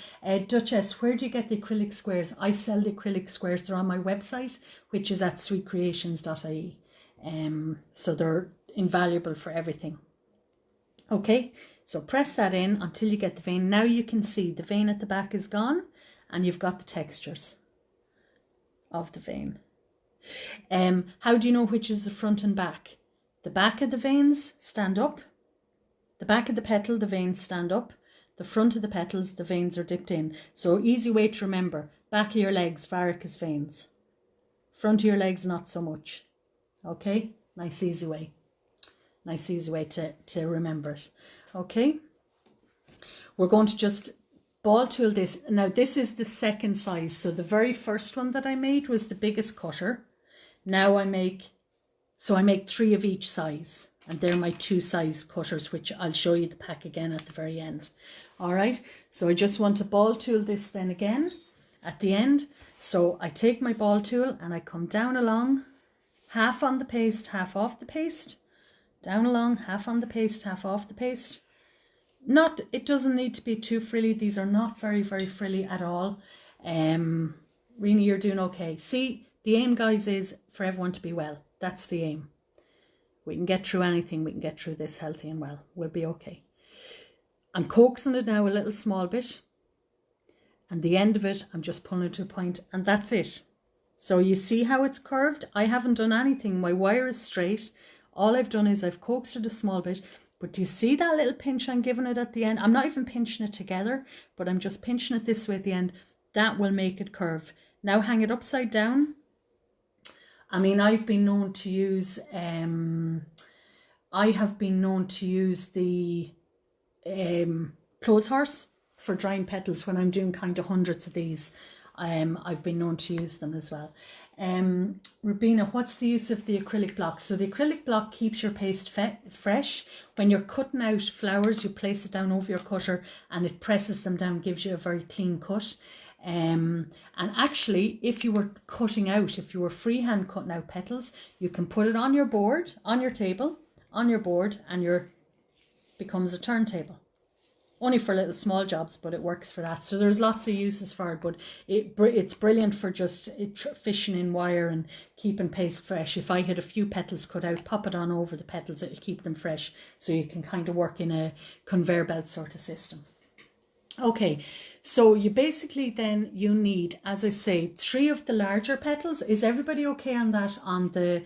Duchess, where do you get the acrylic squares? I sell the acrylic squares. They're on my website, which is at sweetcreations.ie. So they're invaluable for everything. Okay, so press that in until you get the vein. Now you can see the vein at the back is gone and you've got the textures of the vein. How do you know which is the front and back? The back of the veins stand up. The back of the petal, the veins stand up. The front of the petals, the veins are dipped in. So easy way to remember, back of your legs, varicose veins. Front of your legs, not so much. Okay, nice easy way. Nice easy way to remember it. Okay, we're going to just ball tool this. Now this is the second size. So the very first one that I made was the biggest cutter. Now I make 3 of each size. And they're my 2 size cutters, which I'll show you the pack again at the very end. All right, so I just want to ball tool this then again at the end. So I take my ball tool and I come down along, half on the paste, half off the paste, down along, half on the paste, half off the paste. It doesn't need to be too frilly. These are not very, very frilly at all. Reenie, you're doing okay. See, the aim, guys, is for everyone to be well. That's the aim. We can get through anything. We can get through this healthy and well. We'll be okay. I'm coaxing it now a little small bit. And the end of it, I'm just pulling it to a point, and that's it. So you see how it's curved? I haven't done anything. My wire is straight. All I've done is I've coaxed it a small bit. But do you see that little pinch I'm giving it at the end? I'm not even pinching it together, but I'm just pinching it this way at the end. That will make it curve. Now hang it upside down. I mean, I've been known to use, the clothes horse for drying petals when I'm doing kind of hundreds of these. I've been known to use them as well. Rubina, what's the use of the acrylic block? So the acrylic block keeps your paste fresh. When you're cutting out flowers, you place it down over your cutter and it presses them down, gives you a very clean cut. And actually, if you were freehand cutting out petals, you can put it on your board, on your table, on your board, and becomes a turntable. Only for little small jobs, but it works for that. So there's lots of uses for it, but it's brilliant for just fishing in wire and keeping paste fresh. If I had a few petals cut out, pop it on over the petals, it'll keep them fresh. So you can kind of work in a conveyor belt sort of system. Okay, so you basically then you need, as I say, 3 of the larger petals. Is everybody okay on that, on the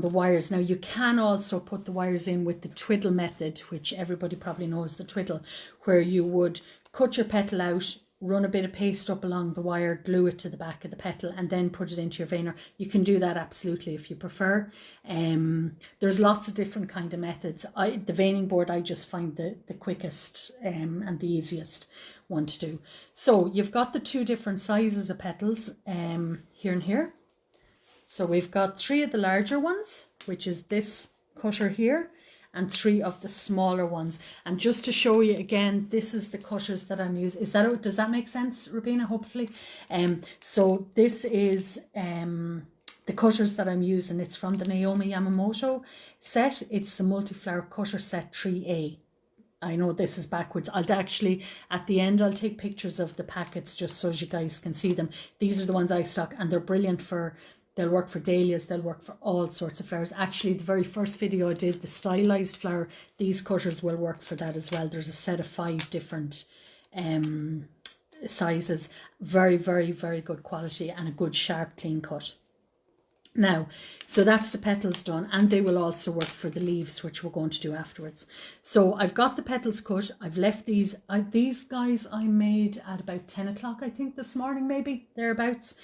wires? Now you can also put the wires in with the twiddle method, which everybody probably knows the twiddle, where you would cut your petal out, run a bit of paste up along the wire, glue it to the back of the petal, and then put it into your veiner. You can do that absolutely if you prefer. There's lots of different kind of methods. The veining board, I just find the quickest and the easiest one to do. So you've got the 2 different sizes of petals here and here. So we've got 3 of the larger ones, which is this cutter here, and 3 of the smaller ones. And just to show you again, this is the cutters that I'm using. Does that make sense, Rubina? Hopefully. So this is the cutters that I'm using, it's from the Naomi Yamamoto set. It's the multi-flower cutter set 3A. I know this is backwards. I'll actually, at the end, I'll take pictures of the packets just so you guys can see them. These are the ones I stock, and they're brilliant for, they'll work for dahlias, they'll work for all sorts of flowers. Actually, the very first video I did, the stylized flower, these cutters will work for that as well. There's a set of 5 different sizes. Very, very, very good quality and a good sharp clean cut. Now, so that's the petals done, and they will also work for the leaves, which we're going to do afterwards. So I've got the petals cut. I've left these guys I made at about 10 o'clock, I think, this morning, maybe thereabouts.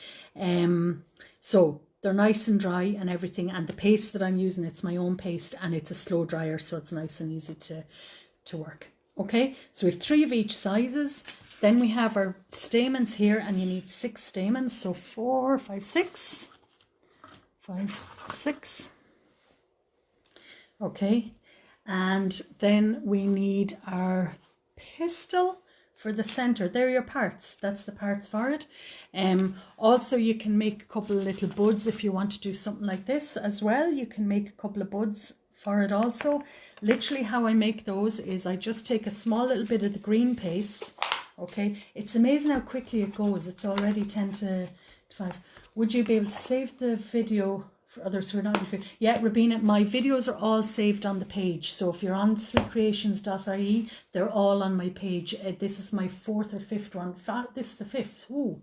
So they're nice and dry and everything, and the paste that I'm using, it's my own paste, and it's a slow dryer, so it's nice and easy to work. Okay, so we have 3 of each sizes. Then we have our stamens here, and you need 6 stamens, so 4, 5, 6. 5, 6. Okay, and then we need our pistil for the center. They're your parts. That's the parts for it. Also, you can make a couple of little buds if you want to do something like this as well. You can make a couple of buds for it also. Literally how I make those is I just take a small little bit of the green paste. Okay, it's amazing how quickly it goes. It's already 10 to 5. Would you be able to save the video for others who are not? Yeah, Rabina, my videos are all saved on the page. So if you're on sweetcreations.ie, they're all on my page. This is my 4th or 5th one. This is the 5th. Ooh.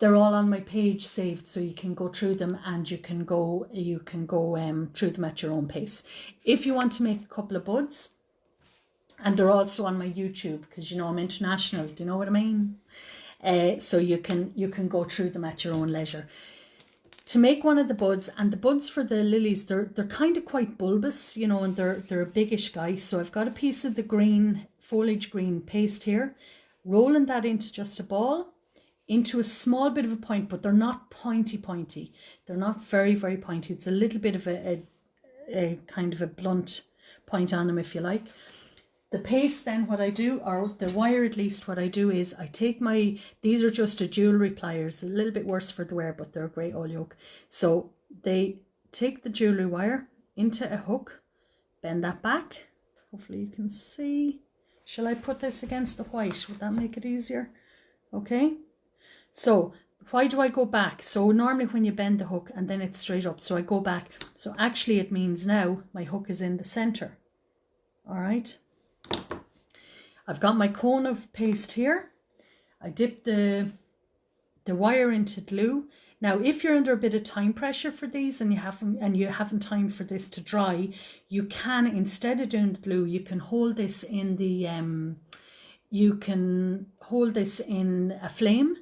They're all on my page saved, so you can go through them, and you can go through them at your own pace. If you want to make a couple of buds, and they're also on my YouTube, because you know I'm international. Do you know what I mean? So you can go through them at your own leisure. To make one of the buds, and the buds for the lilies, they're kind of quite bulbous, you know, and they're a biggish guy. So I've got a piece of the green, foliage green paste here, rolling that into just a ball, into a small bit of a point, but they're not pointy. They're not very, very pointy. It's a little bit of a kind of a blunt point on them, if you like. The paste then, what I do, or the wire at least, what I do is I take these are just a jewellery pliers, a little bit worse for the wear, but they're a great all yoke. So they take the jewellery wire into a hook, bend that back. Hopefully you can see. Shall I put this against the white? Would that make it easier? Okay. So why do I go back? So normally when you bend the hook and then it's straight up, so I go back. So actually it means now my hook is in the center. All right. I've got my cone of paste here. I dip the wire into glue. Now, if you're under a bit of time pressure for these and you haven't time for this to dry, you can, instead of doing the glue, you can hold this in the a flame,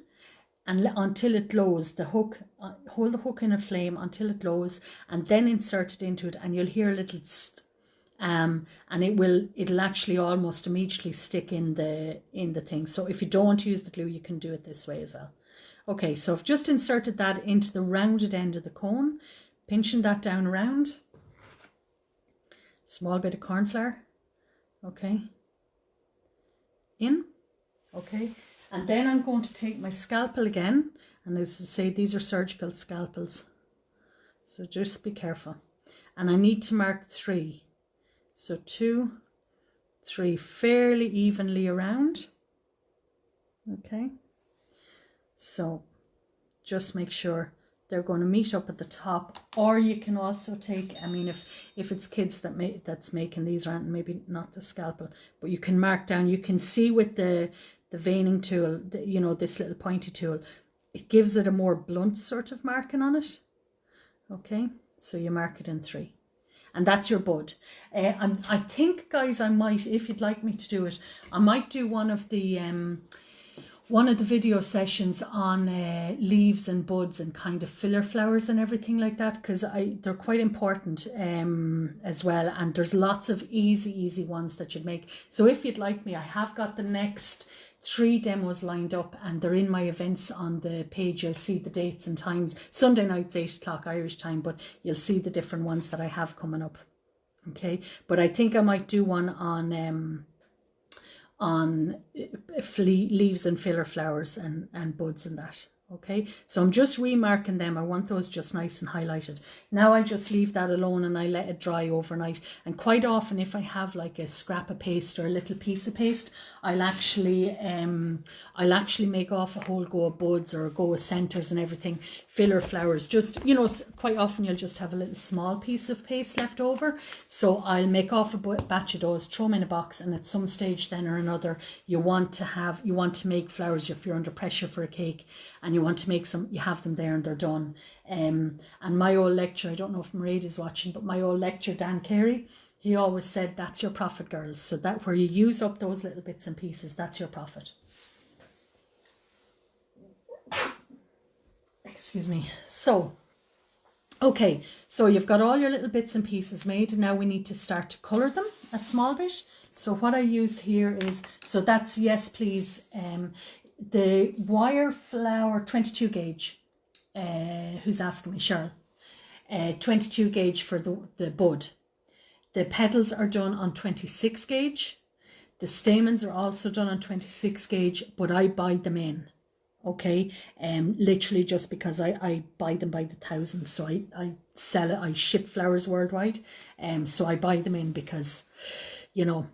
and until it glows. The hook, hold the hook in a flame until it glows, and then insert it into it, and you'll hear a little and it'll actually almost immediately stick in the thing. So if you don't want to use the glue, you can do it this way as well. Okay, so I've just inserted that into the rounded end of the cone, pinching that down around. Small bit of corn flour. Okay. In. Okay. And then I'm going to take my scalpel again, and as I say, these are surgical scalpels, so just be careful. And I need to mark 3. So 2, 3, fairly evenly around. Okay. So just make sure they're going to meet up at the top, or you can also take, I mean, if it's kids that's making these, aren't maybe not the scalpel, but you can mark down. You can see with the veining tool, you know, this little pointy tool, it gives it a more blunt sort of marking on it. Okay, so you mark it in 3. And that's your bud. I think, guys, I might, if you'd like me to do it, I might do one of the video sessions on leaves and buds and kind of filler flowers and everything like that, because they're quite important as well. And there's lots of easy ones that you'd make. So if you'd like me, I have got the next 3 demos lined up, and they're in my events on the page. You'll see the dates and times. Sunday nights 8 o'clock Irish time, but you'll see the different ones that I have coming up. Okay, but I think I might do one on leaves and filler flowers and buds and that. Okay, so I'm just remarking them. I want those just nice and highlighted. Now I just leave that alone and I let it dry overnight. And quite often if I have like a scrap of paste or a little piece of paste, I'll actually make off a whole go of buds or a go of centers and everything, filler flowers. Just, you know, quite often you'll just have a little small piece of paste left over. So I'll make off a batch of those, throw them in a box, and at some stage then or another, you want to make flowers if you're under pressure for a cake, and you want to make some, you have them there and they're done. And my old lecturer, I don't know if Mairead is watching, but my old lecturer, Dan Carey, he always said, that's your profit, girls. So that where you use up those little bits and pieces, that's your profit. Excuse me. So, okay, so you've got all your little bits and pieces made. Now we need to start to colour them a small bit. So what I use here is, so that's Yes Please, the wire flower 22 gauge. Who's asking me? Cheryl. 22 gauge for the bud. The petals are done on 26 gauge. The stamens are also done on 26 gauge, but I buy them in. Okay, literally just because I buy them by the thousands. So I sell it, I ship flowers worldwide. So I buy them in because, you know,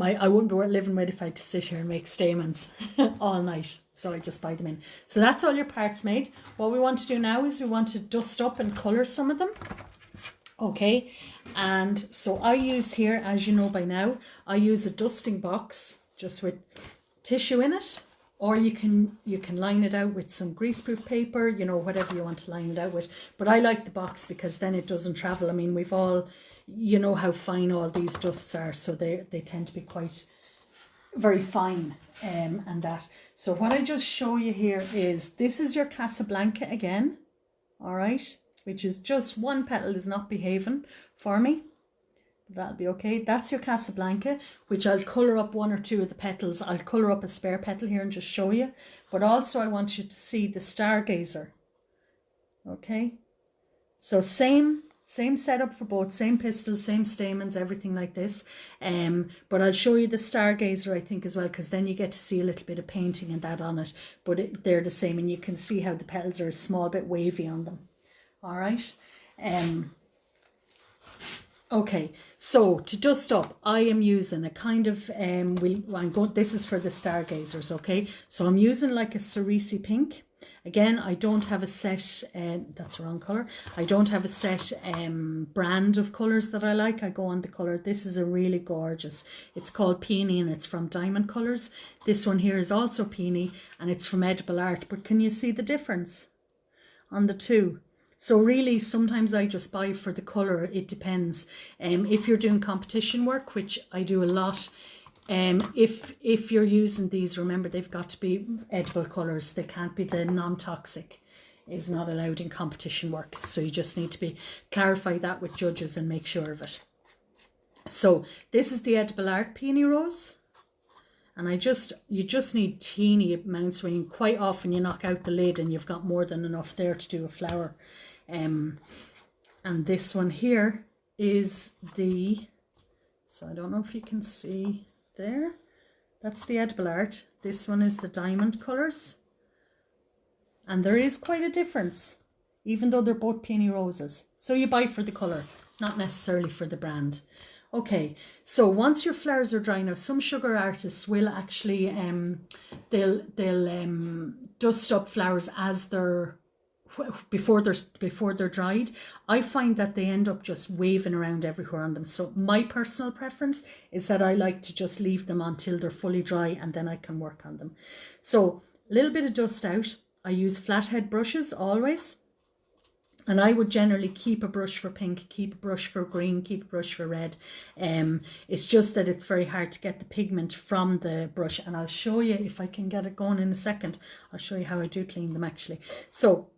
I wouldn't be living with if I had to sit here and make stamens all night. So I just buy them in. So that's all your parts made. What we want to do now is we want to dust up and colour some of them. Okay, and so I use here, as you know by now, I use a dusting box just with tissue in it. Or you can line it out with some greaseproof paper, you know, whatever you want to line it out with. But I like the box because then it doesn't travel. I mean, we've all, you know how fine all these dusts are, so they tend to be quite very fine and that. So what I just show you here is, this is your Casablanca again, all right, which is just one petal is not behaving for me. That'll be okay. That's your Casablanca, which I'll colour up one or two of the petals. I'll colour up a spare petal here and just show you. But also I want you to see the Stargazer. Okay. So same setup for both, same pistils, same stamens, everything like this. But I'll show you the Stargazer, I think, as well, because then you get to see a little bit of painting and that on it. But they're the same, and you can see how the petals are a small bit wavy on them. All right. Okay, so to dust up, I am using a kind of, this is for the Stargazers, okay? So I'm using like a cerise pink. Again, I don't have a set, that's the wrong colour. I don't have a set brand of colours that I like. I go on the colour. This is a really gorgeous. It's called Peony and it's from Diamond Colours. This one here is also Peony and it's from Edible Art. But can you see the difference on the two? So really, sometimes I just buy for the colour. It depends. If you're doing competition work, which I do a lot, if you're using these, remember they've got to be edible colours. They can't be the non-toxic. Is not allowed in competition work. So you just need to clarify that with judges and make sure of it. So this is the Edible Art Peony Rose. And you just need teeny amounts. When quite often you knock out the lid and you've got more than enough there to do a flower. And this one here is so I don't know if you can see there. That's the Edible Art. This one is the Diamond Colours. And there is quite a difference, even though they're both Peony Roses. So you buy for the colour, not necessarily for the brand. Okay, so once your flowers are dry, now some sugar artists will actually they'll dust up flowers as they're before they're dried. I find that they end up just waving around everywhere on them. So my personal preference is that I like to just leave them until they're fully dry and then I can work on them. So a little bit of dust out. I use flathead brushes always. And I would generally keep a brush for pink, keep a brush for green, keep a brush for red. It's just that it's very hard to get the pigment from the brush. And I'll show you, if I can get it going in a second, I'll show you how I do clean them actually. So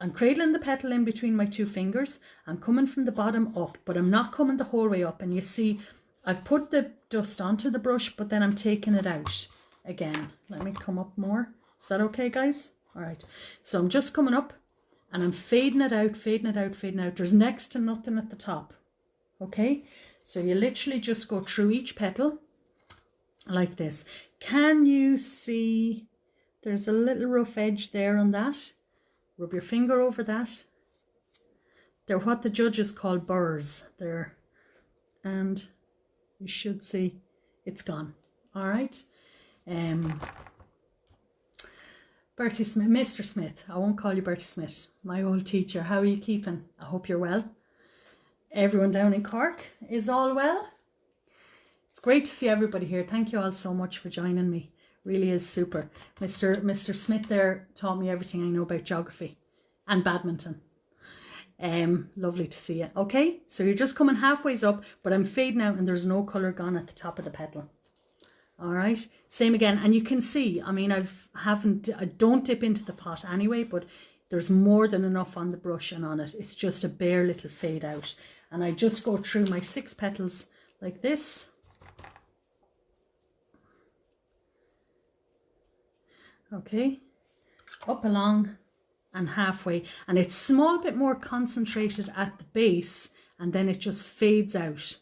I'm cradling the petal in between my two fingers. I'm coming from the bottom up, but I'm not coming the whole way up. And you see, I've put the dust onto the brush, but then I'm taking it out again. Let me come up more. Is that okay, guys? All right. So I'm just coming up. And I'm fading it out, fading it out, fading out. There's next to nothing at the top. Okay? So you literally just go through each petal like this. Can you see there's a little rough edge there on that. Rub your finger over that. They're what the judges call burrs there. And you should see it's gone. All right. Bertie Smith, Mr. Smith. I won't call you Bertie Smith. My old teacher. How are you keeping? I hope you're well. Everyone down in Cork is all well. It's great to see everybody here. Thank you all so much for joining me. Really is super. Mr. Smith there taught me everything I know about geography and badminton. Lovely to see you. Okay, so you're just coming halfways up, but I'm fading out and there's no colour gone at the top of the petal. All right, same again, and you can see, I mean, I don't dip into the pot anyway, but there's more than enough on the brush and on it. It's just a bare little fade out, and I just go through my 6 petals like this. Okay, up along and halfway, and it's a small bit more concentrated at the base, and then it just fades out.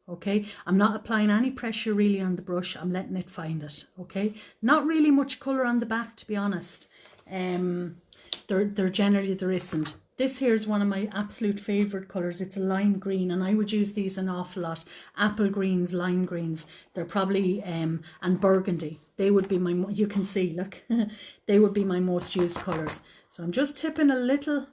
Okay, I'm not applying any pressure really on the brush. I'm letting it find it. Okay, not really much colour on the back, to be honest. There generally there isn't. This here is one of my absolute favourite colours. It's a lime green, and I would use these an awful lot. Apple greens, lime greens. They're probably and burgundy. They would be my. You can see, look, they would be my most used colours. So I'm just tipping a little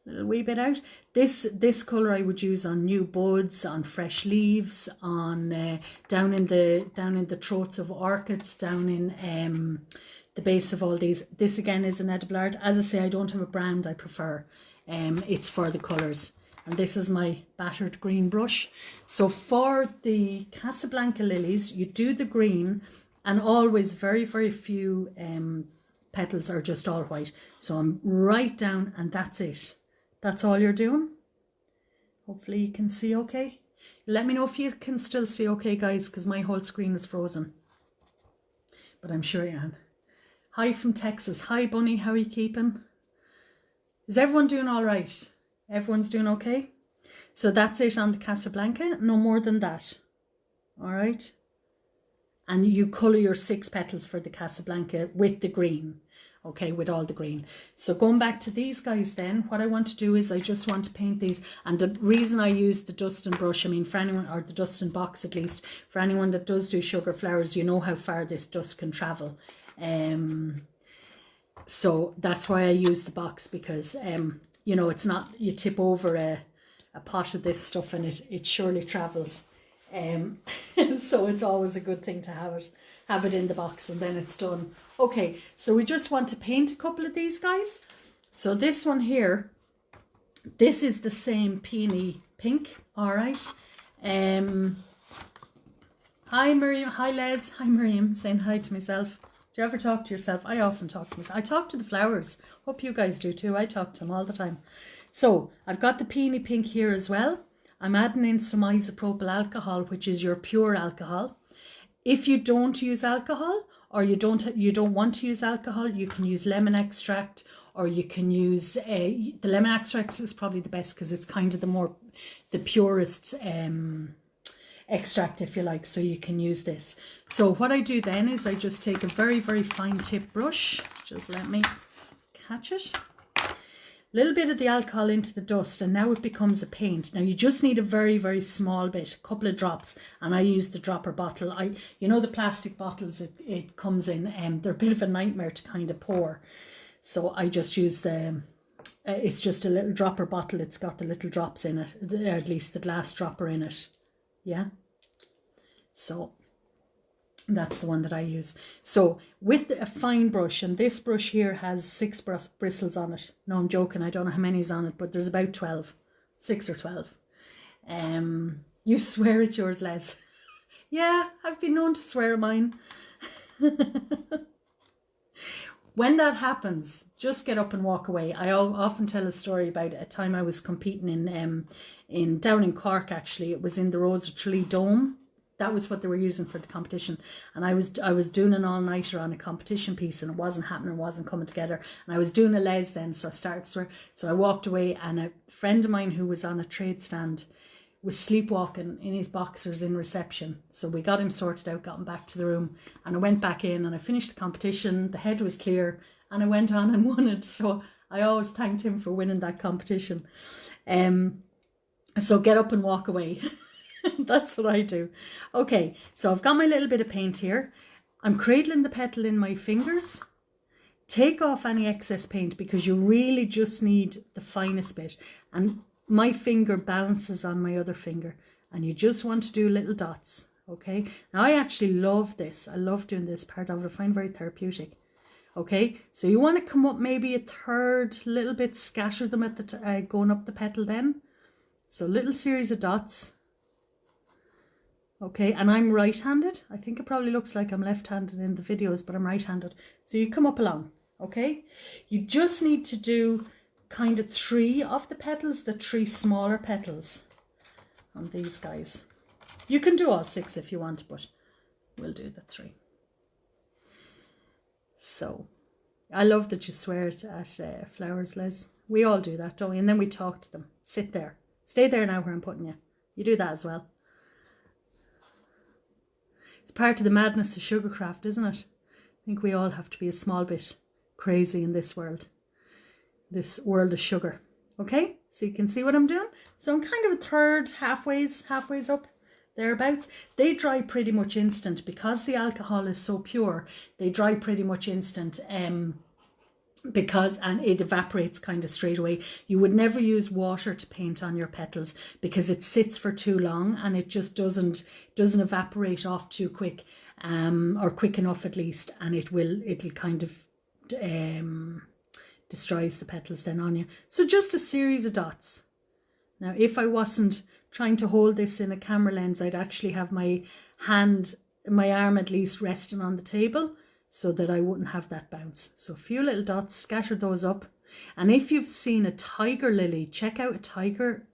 wee bit out. This colour I would use on new buds, on fresh leaves, on down in the throats of orchids, down in the base of all these. This again is an edible art. As I say, I don't have a brand I prefer. It's for the colours. And this is my battered green brush. So for the Casablanca lilies, you do the green, and always very, very few petals are just all white. So I'm right down, and that's it. That's all you're doing. Hopefully you can see okay. Let me know if you can still see okay, guys, because my whole screen is frozen. But I'm sure you can. Hi from Texas. Hi, Bunny. How are you keeping? Is everyone doing all right? Everyone's doing okay? So that's it on the Casablanca. No more than that. All right. And you colour your 6 petals for the Casablanca with the green. Okay, with all the green. So going back to these guys then, what I want to do is I just want to paint these. And the reason I use the dusting brush, I mean for anyone, or the dusting box at least, for anyone that does do sugar flowers, you know how far this dust can travel. So that's why I use the box, because you know, it's not, you tip over a pot of this stuff and it surely travels. So it's always a good thing to have it in the box, and then it's done. Okay, so we just want to paint a couple of these guys. So this one here, this is the same peony pink. All right. Hi Miriam. Hi Les. Hi Miriam. Saying hi to myself. Do you ever talk to yourself? I often talk to myself. I talk to the flowers. Hope you guys do too. I talk to them all the time. So I've got the peony pink here as well. I'm adding in some isopropyl alcohol, which is your pure alcohol. If you don't use alcohol, or you don't want to use alcohol, you can use lemon extract, or you can use the lemon extract is probably the best, because it's kind of the purest extract, if you like. So you can use this. So what I do then is I just take a very, very fine tip brush. Just let me catch it. Little bit of the alcohol into the dust, and now it becomes a paint. Now you just need a very, very small bit, a couple of drops, and I use the dropper bottle. You know the plastic bottles it comes in, they're a bit of a nightmare to kind of pour. So I just use it's just a little dropper bottle. It's got the little drops in it, or at least the glass dropper in it. Yeah. So that's the one that I use. So with a fine brush, and this brush here has 6 bristles on it. No, I'm joking. I don't know how many's on it, but there's about 12, 6 or 12. You swear at yours, Les. Yeah, I've been known to swear at mine. When that happens, just get up and walk away. I often tell a story about a time I was competing in down in Cork. Actually, it was in the Rose of Tralee Dome. That was what they were using for the competition, and I was doing an all-nighter on a competition piece, and it wasn't happening, it wasn't coming together, and I was doing a les then, so I started to swear. So I walked away, and a friend of mine who was on a trade stand was sleepwalking in his boxers in reception. So we got him sorted out, got him back to the room, and I went back in and I finished the competition. The head was clear and I went on and won it. So I always thanked him for winning that competition. So get up and walk away. That's what I do. Okay, so I've got my little bit of paint here. I'm cradling the petal in my fingers. Take off any excess paint because you really just need the finest bit. And my finger balances on my other finger. And you just want to do little dots. Okay, now I actually love this. I love doing this part of it. I find it very therapeutic. Okay, so you want to come up maybe a third, little bit, scatter them at the going up the petal then. So little series of dots. Okay, and I'm right-handed. I think it probably looks like I'm left-handed in the videos, but I'm right-handed. So you come up along, okay? You just need to do kind of 3 of the petals, the 3 smaller petals on these guys. You can do all 6 if you want, but we'll do the 3. So, I love that you swear at flowers, Les. We all do that, don't we? And then we talk to them. Sit there. Stay there now where I'm putting you. You do that as well. It's part of the madness of sugarcraft, isn't it? I think we all have to be a small bit crazy in this world of sugar. Okay, so you can see what I'm doing. So I'm kind of a third, halfways up, thereabouts. They dry pretty much instant because the alcohol is so pure. They dry pretty much instant. And it evaporates kind of straight away. You would never use water to paint on your petals because it sits for too long and it just doesn't evaporate off too quick, or quick enough at least, and it'll kind of destroys the petals then on you. So just a series of dots. Now if I wasn't trying to hold this in a camera lens, I'd actually have my arm at least resting on the table, so that I wouldn't have that bounce. So a few little dots, scatter those up. And if you've seen a tiger lily, check out a tiger.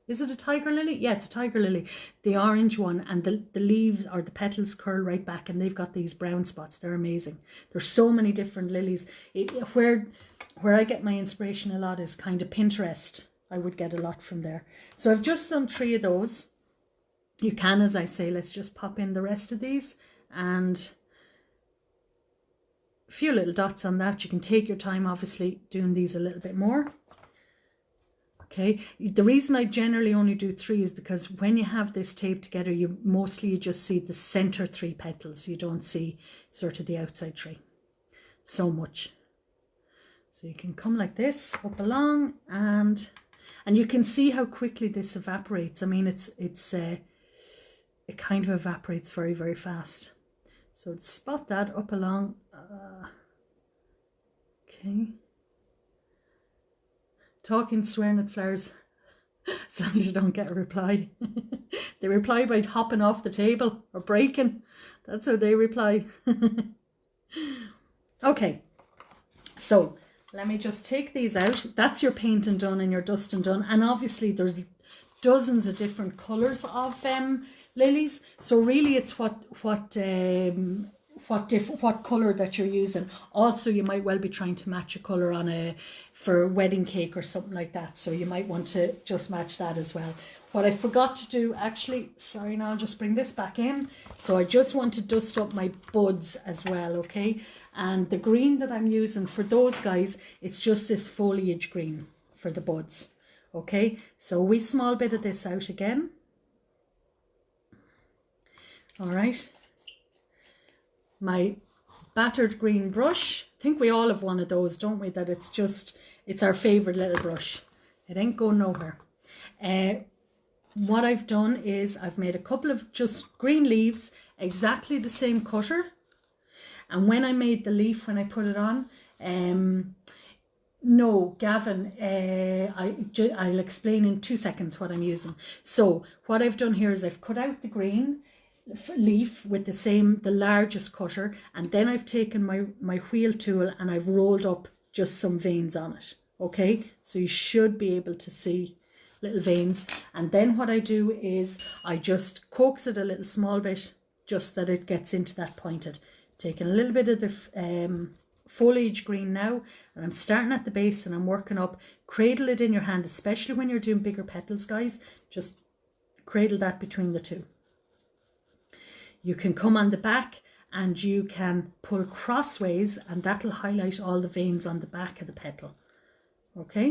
Is it a tiger lily? Yeah, it's a tiger lily. The orange one, and the leaves or the petals curl right back and they've got these brown spots. They're amazing. There's so many different lilies. Where I get my inspiration a lot is kind of Pinterest. I would get a lot from there. So I've just done 3 of those. You can, as I say, let's just pop in the rest of these and few little dots on that. You can take your time obviously doing these a little bit more. Okay, the reason I generally only do 3 is because when you have this taped together, you just see the center 3 petals. You don't see sort of the outside 3 so much. So you can come like this up along, and you can see how quickly this evaporates. I mean, it kind of evaporates very, very fast. So spot that up along. Okay. Talking, swearing at flowers. As long as you don't get a reply. They reply by hopping off the table or breaking. That's how they reply. Okay. So let me just take these out. That's your painting done and your dusting done. And obviously there's dozens of different colours of lilies. So really it's what colour that you're using. Also, you might well be trying to match a colour for a wedding cake or something like that. So you might want to just match that as well. What I forgot to do, actually, sorry, now I'll just bring this back in. So I just want to dust up my buds as well, okay? And the green that I'm using for those guys, it's just this foliage green for the buds, okay? So a wee small bit of this out again. All right. My battered green brush. I think we all have one of those, don't we? That it's our favourite little brush. It ain't going nowhere. What I've done is I've made a couple of just green leaves, exactly the same colour. And when I made the leaf, when I put it on, no, Gavin, I'll explain in 2 seconds what I'm using. So what I've done here is I've cut out the green leaf with the largest cutter, and then I've taken my wheel tool and I've rolled up just some veins on it. Okay, so you should be able to see little veins. And then what I do is I just coax it a little small bit, just that it gets into that pointed. Taking a little bit of the foliage green now, and I'm starting at the base and I'm working up. Cradle it in your hand, especially when you're doing bigger petals, guys. Just cradle that between the two. You can come on the back and you can pull crossways, and that'll highlight all the veins on the back of the petal. Okay,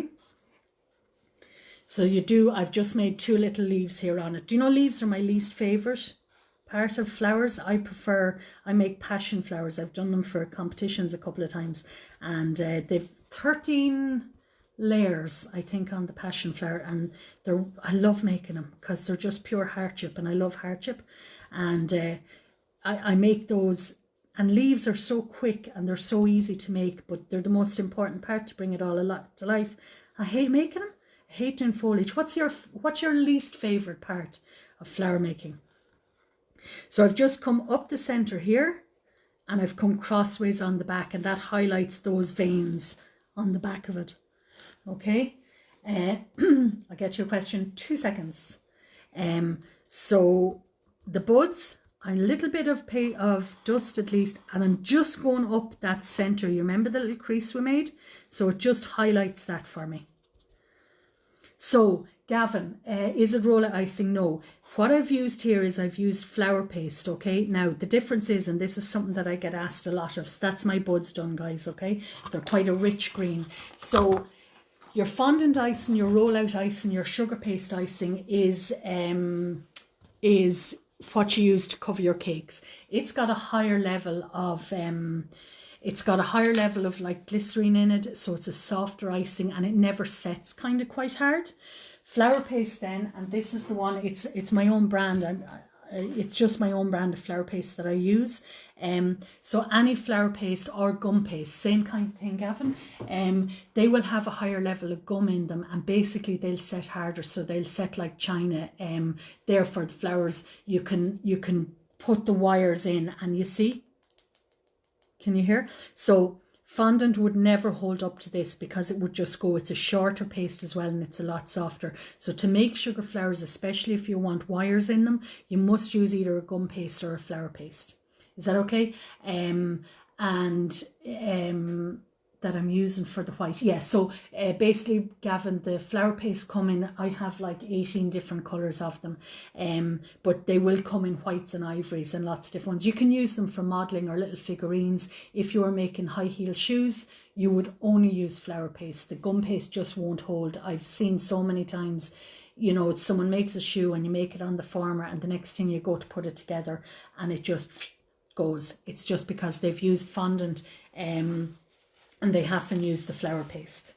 so you do, I've just made 2 little leaves here on it. Do you know leaves are my least favorite part of flowers? I make passion flowers. I've done them for competitions a couple of times, and they've 13 layers I think on the passion flower, and I love making them because they're just pure heart-ship, and I love heart-ship. And I make those, and leaves are so quick and they're so easy to make, but they're the most important part to bring it all to life. I hate making them. I hate doing foliage. What's your least favorite part of flower making? So I've just come up the center here, and I've come crossways on the back, and that highlights those veins on the back of it. Okay, I'll get your question 2 seconds. So the buds, a little bit of dust at least, and I'm just going up that center. You remember the little crease we made? So it just highlights that for me. So Gavin, is it roller icing? No. What I've used here is I've used flour paste, okay? Now, the difference is, and this is something that I get asked a lot of, so that's my buds done, guys, okay? They're quite a rich green. So your fondant icing, your rollout icing, your sugar paste icing is what you use to cover your cakes. It's got a higher level of like glycerine in it, so it's a softer icing, and it never sets kind of quite hard. Flour paste then, and this is the one, it's my own brand, it's just my own brand of flour paste that I use. So any flour paste or gum paste, same kind of thing, Gavin, they will have a higher level of gum in them, and basically they'll set harder, so they'll set like china. There for the flowers, you can put the wires in, and you see, can you hear? So fondant would never hold up to this because it would just go, it's a shorter paste as well, and it's a lot softer. So to make sugar flowers, especially if you want wires in them, you must use either a gum paste or a flour paste. Is that okay? That I'm using for the white. Yeah, so basically, Gavin, the flour paste come in, I have like 18 different colours of them, but they will come in whites and ivories and lots of different ones. You can use them for modelling or little figurines. If you're making high heel shoes, you would only use flour paste. The gum paste just won't hold. I've seen so many times, you know, someone makes a shoe and you make it on the former, and the next thing you go to put it together and it just goes. It's just because they've used fondant, and they haven't used the flour paste.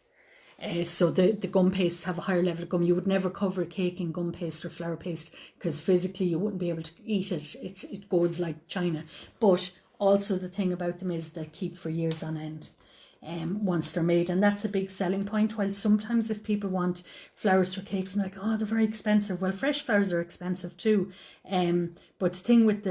So the gum pastes have a higher level of gum. You would never cover a cake in gum paste or flour paste because physically you wouldn't be able to eat it. It goes like china. But also the thing about them is they keep for years on end once they're made. And that's a big selling point. While sometimes if people want flowers for cakes, and like, oh, they're very expensive. Well, fresh flowers are expensive too. But the thing with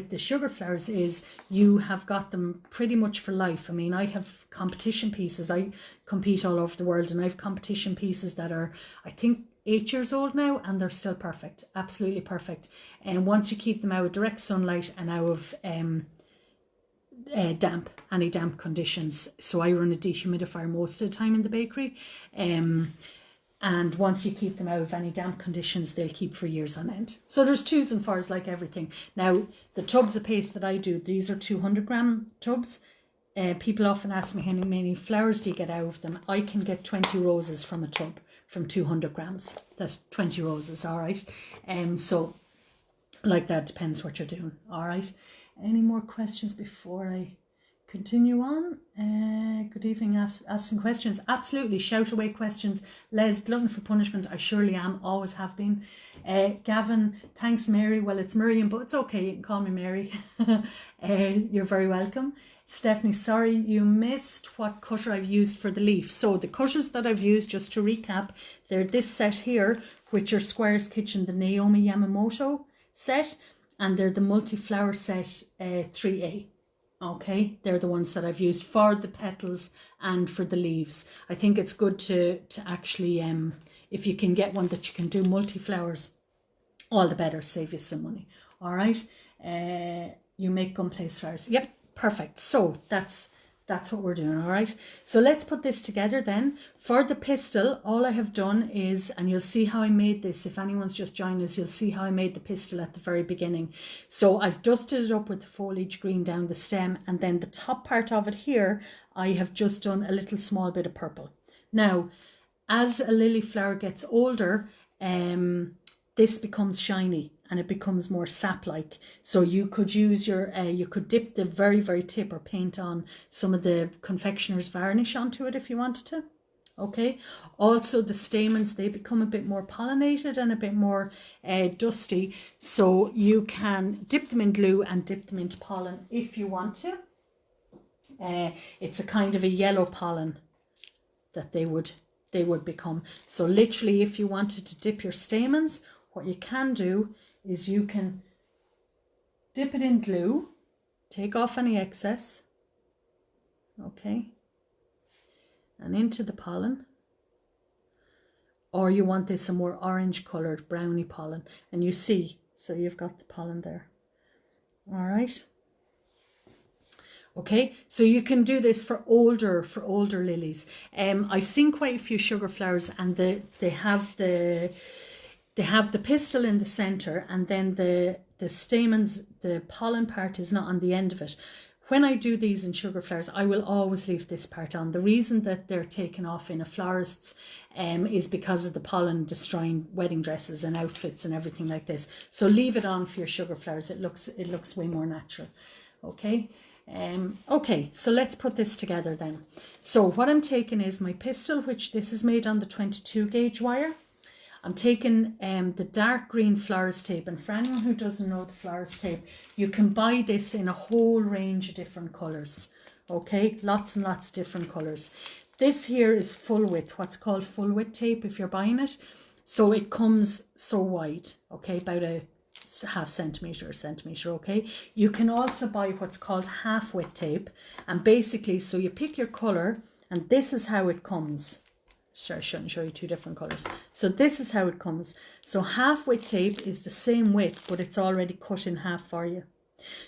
the sugar flowers is you have got them pretty much for life. I mean, I have competition pieces. I compete all over the world, and I have competition pieces that are, I think, 8 years old now, and they're still perfect, absolutely perfect. And once you keep them out of direct sunlight and out of any damp conditions. So I run a dehumidifier most of the time in the bakery, and once you keep them out of any damp conditions, they'll keep for years on end. So there's twos and fours like everything. Now, the tubs of paste that I do, these are 200-gram tubs. People often ask me, how many flowers do you get out of them? I can get 20 roses from a tub from 200 grams. That's 20 roses, all right? So like that, depends what you're doing, all right? Any more questions before I continue on? Good evening, asking questions. Absolutely, shout away questions. Les, glutton for punishment, I surely am, always have been. Gavin, thanks Mary. Well, it's Miriam, but it's okay, you can call me Mary. You're very welcome. Stephanie, sorry you missed what cutter I've used for the leaf. So the cutters that I've used, just to recap, they're this set here, which are Squares Kitchen, the Naomi Yamamoto set, and they're the multi-flower set 3A. Okay, they're the ones that I've used for the petals and for the leaves. I think it's good to actually, if you can get one that you can do multi-flowers, all the better, save you some money. All right, you make gum place flowers. Yep, perfect. So that's That's what we're doing, all right? So let's put this together then. For the pistil, all I have done is, and you'll see how I made this, if anyone's just joined us, you'll see how I made the pistil at the very beginning. So I've dusted it up with the foliage green down the stem, and then the top part of it here, I have just done a little small bit of purple. Now, as a lily flower gets older, this becomes shiny and it becomes more sap-like. So you could use your, you could dip the very, very tip or paint on some of the confectioner's varnish onto it if you wanted to. Okay. Also the stamens, they become a bit more pollinated and a bit more dusty. So you can dip them in glue and dip them into pollen if you want to. It's a kind of a yellow pollen that they would become. So literally, if you wanted to dip your stamens, what you can do is you can dip it in glue, take off any excess, okay, and into the pollen. Or you want this a more orange coloured browny pollen, and you see, so you've got the pollen there. All right. Okay, so you can do this for older lilies. I've seen quite a few sugar flowers, and they have the pistil in the center, and then the stamens, the pollen part is not on the end of it. When I do these in sugar flowers, I will always leave this part on. The reason that they're taken off in a florist's is because of the pollen destroying wedding dresses and outfits and everything like this. So leave it on for your sugar flowers. It looks way more natural. Okay. Okay, so let's put this together then. So what I'm taking is my pistil, which this is made on the 22 gauge wire. I'm taking the dark green florist tape, and for anyone who doesn't know the florist tape, you can buy this in a whole range of different colours. Okay, lots and lots of different colours. This here is full width, what's called full width tape if you're buying it. So it comes so wide, okay, about a half centimetre or centimetre, okay. You can also buy what's called half width tape, and basically, so you pick your colour, and this is how it comes. Sure, I shouldn't show you two different colours. So this is how it comes. So half width tape is the same width, but it's already cut in half for you.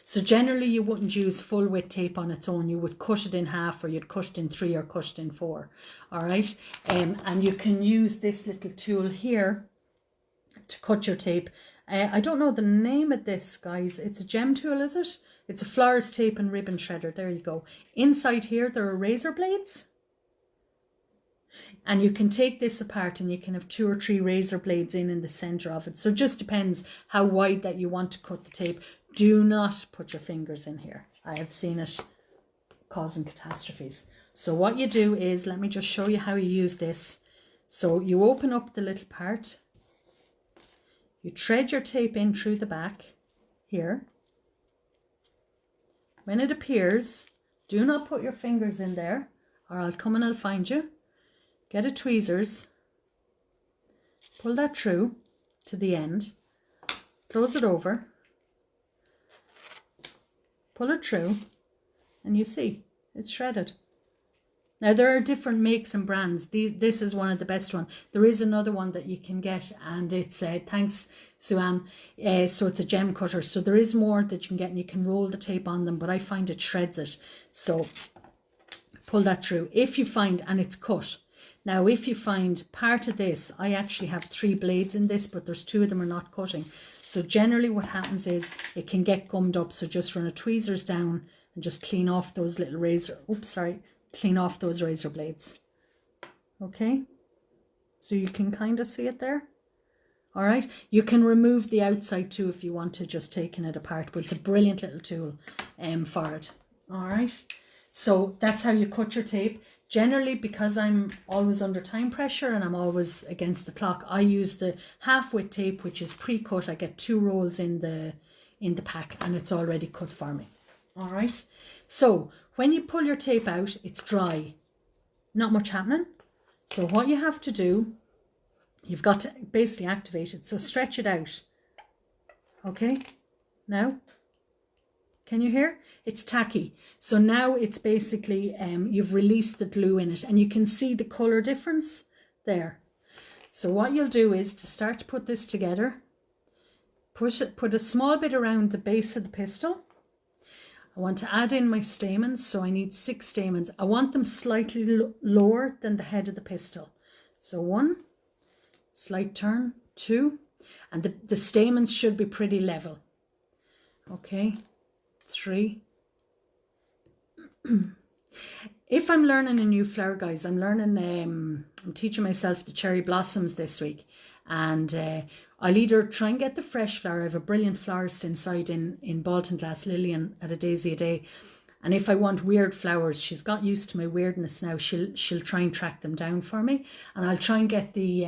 So generally you wouldn't use full width tape on its own. You would cut it in half, or you'd cut it in 3 or cut it in 4. All right. And you can use this little tool here to cut your tape. I don't know the name of this, guys. It's a gem tool, is it? It's a florist tape and ribbon shredder. There you go. Inside here, there are razor blades. And you can take this apart and you can have 2 or 3 razor blades in the center of it. So it just depends how wide that you want to cut the tape. Do not put your fingers in here. I have seen it causing catastrophes. So what you do is, let me just show you how you use this. So you open up the little part. You thread your tape in through the back here. When it appears, do not put your fingers in there, or I'll come and I'll find you. Get a tweezers, pull that through to the end, close it over, pull it through, and you see, it's shredded. Now there are different makes and brands. This is one of the best one. There is another one that you can get, and it's, thanks Sue-Ann, so it's a gem cutter. So there is more that you can get, and you can roll the tape on them, but I find it shreds it. So pull that through. If you find, and it's cut. Now, if you find part of this, I actually have 3 blades in this, but there's 2 of them are not cutting. So generally what happens is it can get gummed up. So just run a tweezers down and just clean off those little clean off those razor blades. Okay. So you can kind of see it there. All right. You can remove the outside too if you want to, just taking it apart, but it's a brilliant little tool for it. All right. So that's how you cut your tape. Generally, because I'm always under time pressure and I'm always against the clock, I use the half width tape, which is pre-cut. I get 2 rolls in the pack, and it's already cut for me. All right. So when you pull your tape out, it's dry. Not much happening. So what you have to do, you've got to basically activate it. So stretch it out. Okay. Now, can you hear? It's tacky. So now it's basically, you've released the glue in it, and you can see the colour difference there. So what you'll do is, to start to put this together, put a small bit around the base of the pistil. I want to add in my stamens, so I need 6 stamens. I want them slightly lower than the head of the pistil. So 1, slight turn, 2, and the stamens should be pretty level. Okay, 3. If I'm learning a new flower, guys, I'm learning, I'm teaching myself the cherry blossoms this week. And I'll either try and get the fresh flower. I have a brilliant florist inside in Bolton Glass, Lillian, at a daisy a day. And if I want weird flowers, she's got used to my weirdness now. She'll try and track them down for me. And I'll try and get the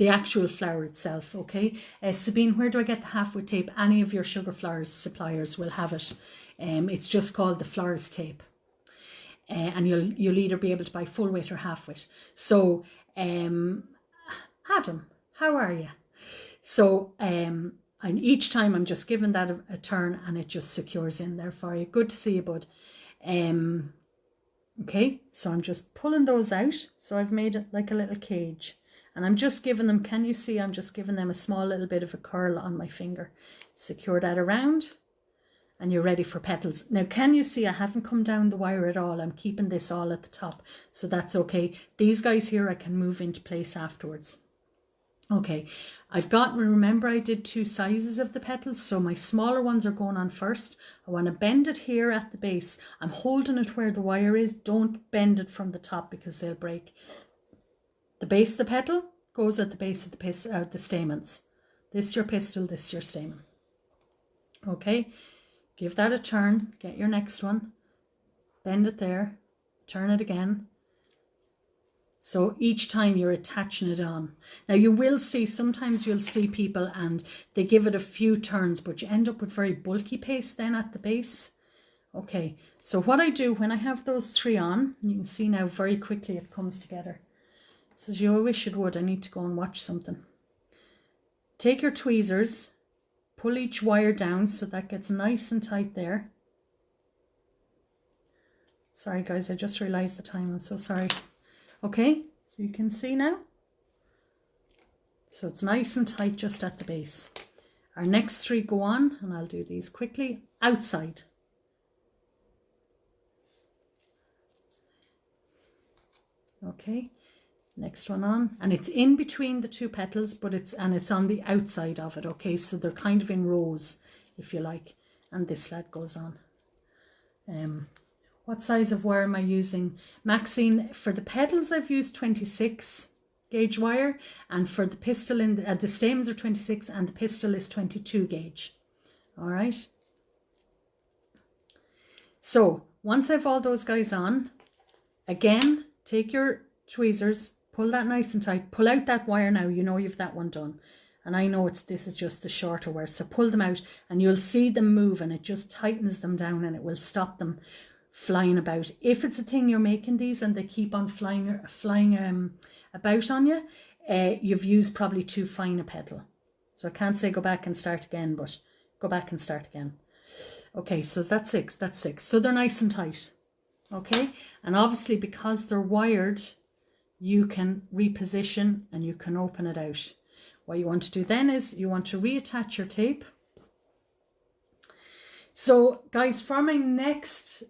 actual flower itself, okay? Sabine, where do I get the half width tape? Any of your Sugar Flowers suppliers will have it. It's just called the florist tape. And you'll either be able to buy full width or half width. So, Adam, how are you? So, and each time I'm just giving that a turn and it just secures in there for you. Good to see you, bud. Okay, so I'm just pulling those out. So I've made it like a little cage. And I'm just giving them, can you see, I'm just giving them a small little bit of a curl on my finger. Secure that around. And you're ready for petals. Now, can you see I haven't come down the wire at all? I'm keeping this all at the top, so that's okay. These guys here I can move into place afterwards. Okay, I've got, remember I did 2 sizes of the petals, so my smaller ones are going on first. I want to bend it here at the base. I'm holding it where the wire is. Don't bend it from the top because they'll break. The base of the petal goes at the base of the stamens. This your pistil, this your stamen. Okay. Give that a turn, get your next one, bend it there, turn it again. So each time you're attaching it on. Now you will see, sometimes you'll see people and they give it a few turns, but you end up with very bulky paste then at the base. Okay, so what I do when I have those 3 on, you can see now very quickly it comes together. This is, you wish it would, I need to go and watch something. Take your tweezers. Pull each wire down so that gets nice and tight there. Sorry guys, I just realized the time, I'm so sorry. Okay, so you can see now. So it's nice and tight just at the base. Our next 3 go on, and I'll do these quickly, outside. Okay. Next one on, and it's in between the 2 petals, but it's on the outside of it. Okay, so they're kind of in rows, if you like, and this lad goes on. What size of wire am I using? Maxine, for the petals I've used 26 gauge wire, and for the pistil the stamens are 26 and the pistil is 22 gauge. All right. So once I've all those guys on, again, take your tweezers. Pull that nice and tight. Pull out that wire now. You know you've that one done. And I know this is just the shorter wire. So pull them out and you'll see them move and it just tightens them down and it will stop them flying about. If it's a thing you're making these and they keep on flying about on you, you've used probably too fine a petal. So I can't say go back and start again, but go back and start again. Okay, so that's 6. That's 6. So they're nice and tight. Okay, and obviously because they're wired, you can reposition and you can open it out. What you want to do then is you want to reattach your tape. So guys, for my next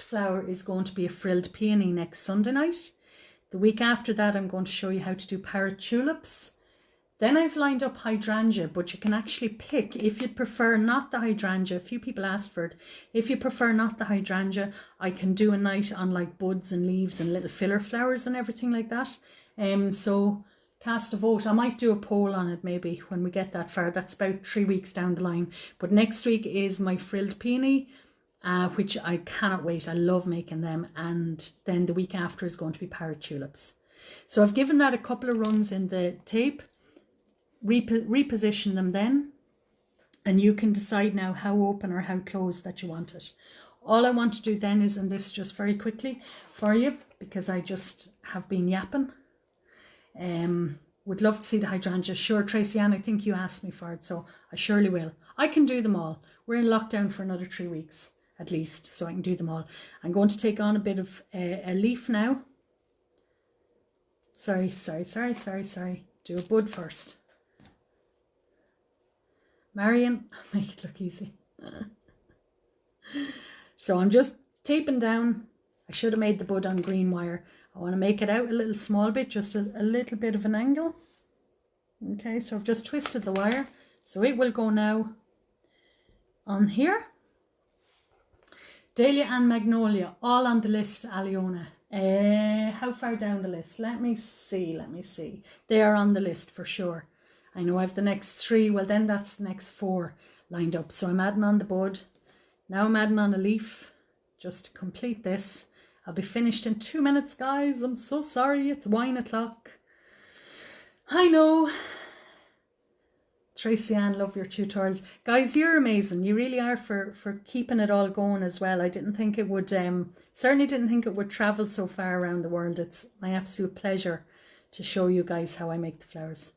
flower is going to be a frilled peony next Sunday night. The week after that, I'm going to show you how to do parrot tulips. Then I've lined up hydrangea, but you can actually pick, if you'd prefer not the hydrangea, a few people asked for it, if you prefer not the hydrangea, I can do a night on like buds and leaves and little filler flowers and everything like that. So cast a vote. I might do a poll on it maybe when we get that far. That's about 3 weeks down the line. But next week is my frilled peony, which I cannot wait. I love making them. And then the week after is going to be parrot tulips. So I've given that a couple of runs in the tape. Reposition them then, and you can decide now how open or how closed that you want it. All I want to do then is, and this just very quickly for you because I just have been yapping, would love to see the hydrangea. Sure, Tracy Ann, I think you asked me for it, so I surely will. I can do them all. We're in lockdown for another 3 weeks at least, so I can do them all. I'm going to take on a bit of a leaf now. Sorry. Do a bud first. Marion, make it look easy. So I'm just taping down. I should have made the bud on green wire. I want to make it out a little small bit, just a little bit of an angle. Okay, so I've just twisted the wire. So it will go now on here. Dahlia and Magnolia, all on the list, Aliona. How far down the list? Let me see. They are on the list for sure. I know I have the next 3. Well, then that's the next 4 lined up. So I'm adding on the bud. Now I'm adding on a leaf just to complete this. I'll be finished in 2 minutes, guys. I'm so sorry. It's wine o'clock. I know. Tracy Ann, love your tutorials. Guys, you're amazing. You really are for keeping it all going as well. I didn't think it would, certainly didn't think it would travel so far around the world. It's my absolute pleasure to show you guys how I make the flowers.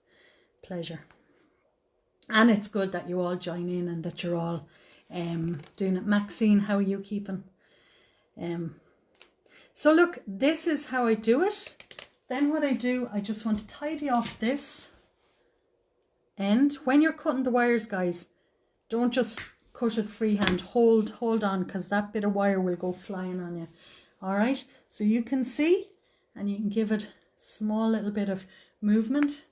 Pleasure. And it's good that you all join in and that you're all doing it. Maxine, how are you keeping? So look, this is how I do it. Then what I do, I just want to tidy off this end. When you're cutting the wires, guys, don't just cut it freehand. Hold on, because that bit of wire will go flying on you. All right, so you can see, and you can give it a small little bit of movement,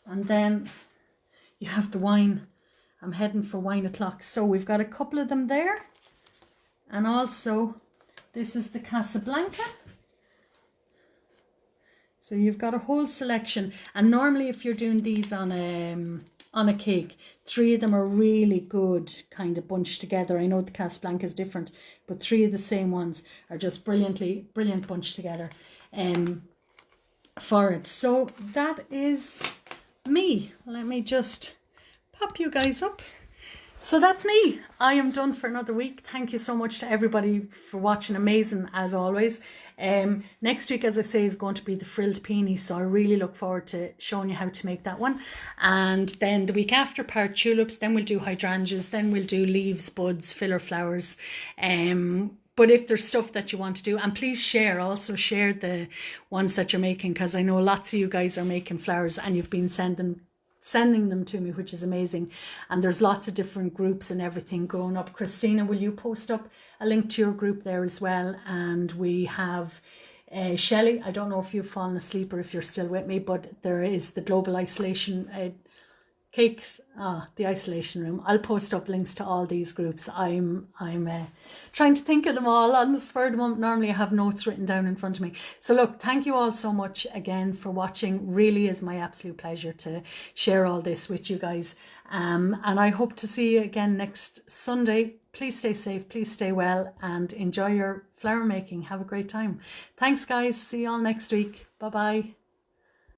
and then you have the wine. I'm heading for wine o'clock. So we've got a couple of them there, and also this is the Casablanca. So you've got a whole selection, and normally if you're doing these on a cake, 3 of them are really good, kind of bunched together. I know the Casablanca is different, but 3 of the same ones are just brilliant bunched together for it. So that is me. Let me just pop you guys up. So that's me. I am done for another week. Thank you so much to everybody for watching. Amazing as always. Next week, as I say, is going to be the frilled peony, so I really look forward to showing you how to make that one. And then the week after, part tulips, then we'll do hydrangeas, then we'll do leaves, buds, filler flowers. But if there's stuff that you want to do, and please also share the ones that you're making, because I know lots of you guys are making flowers and you've been sending them to me, which is amazing. And there's lots of different groups and everything going up. Christina, will you post up a link to your group there as well? And we have Shelley, I don't know if you've fallen asleep or if you're still with me, but there is the global isolation cakes, the isolation room. I'll post up links to all these groups. I'm trying to think of them all on the spur of the moment. Normally I have notes written down in front of me. So look, thank you all so much again for watching. Really is my absolute pleasure to share all this with you guys. And I hope to see you again next Sunday. Please stay safe, please stay well, and enjoy your flower making. Have a great time. Thanks guys, see you all next week. Bye bye.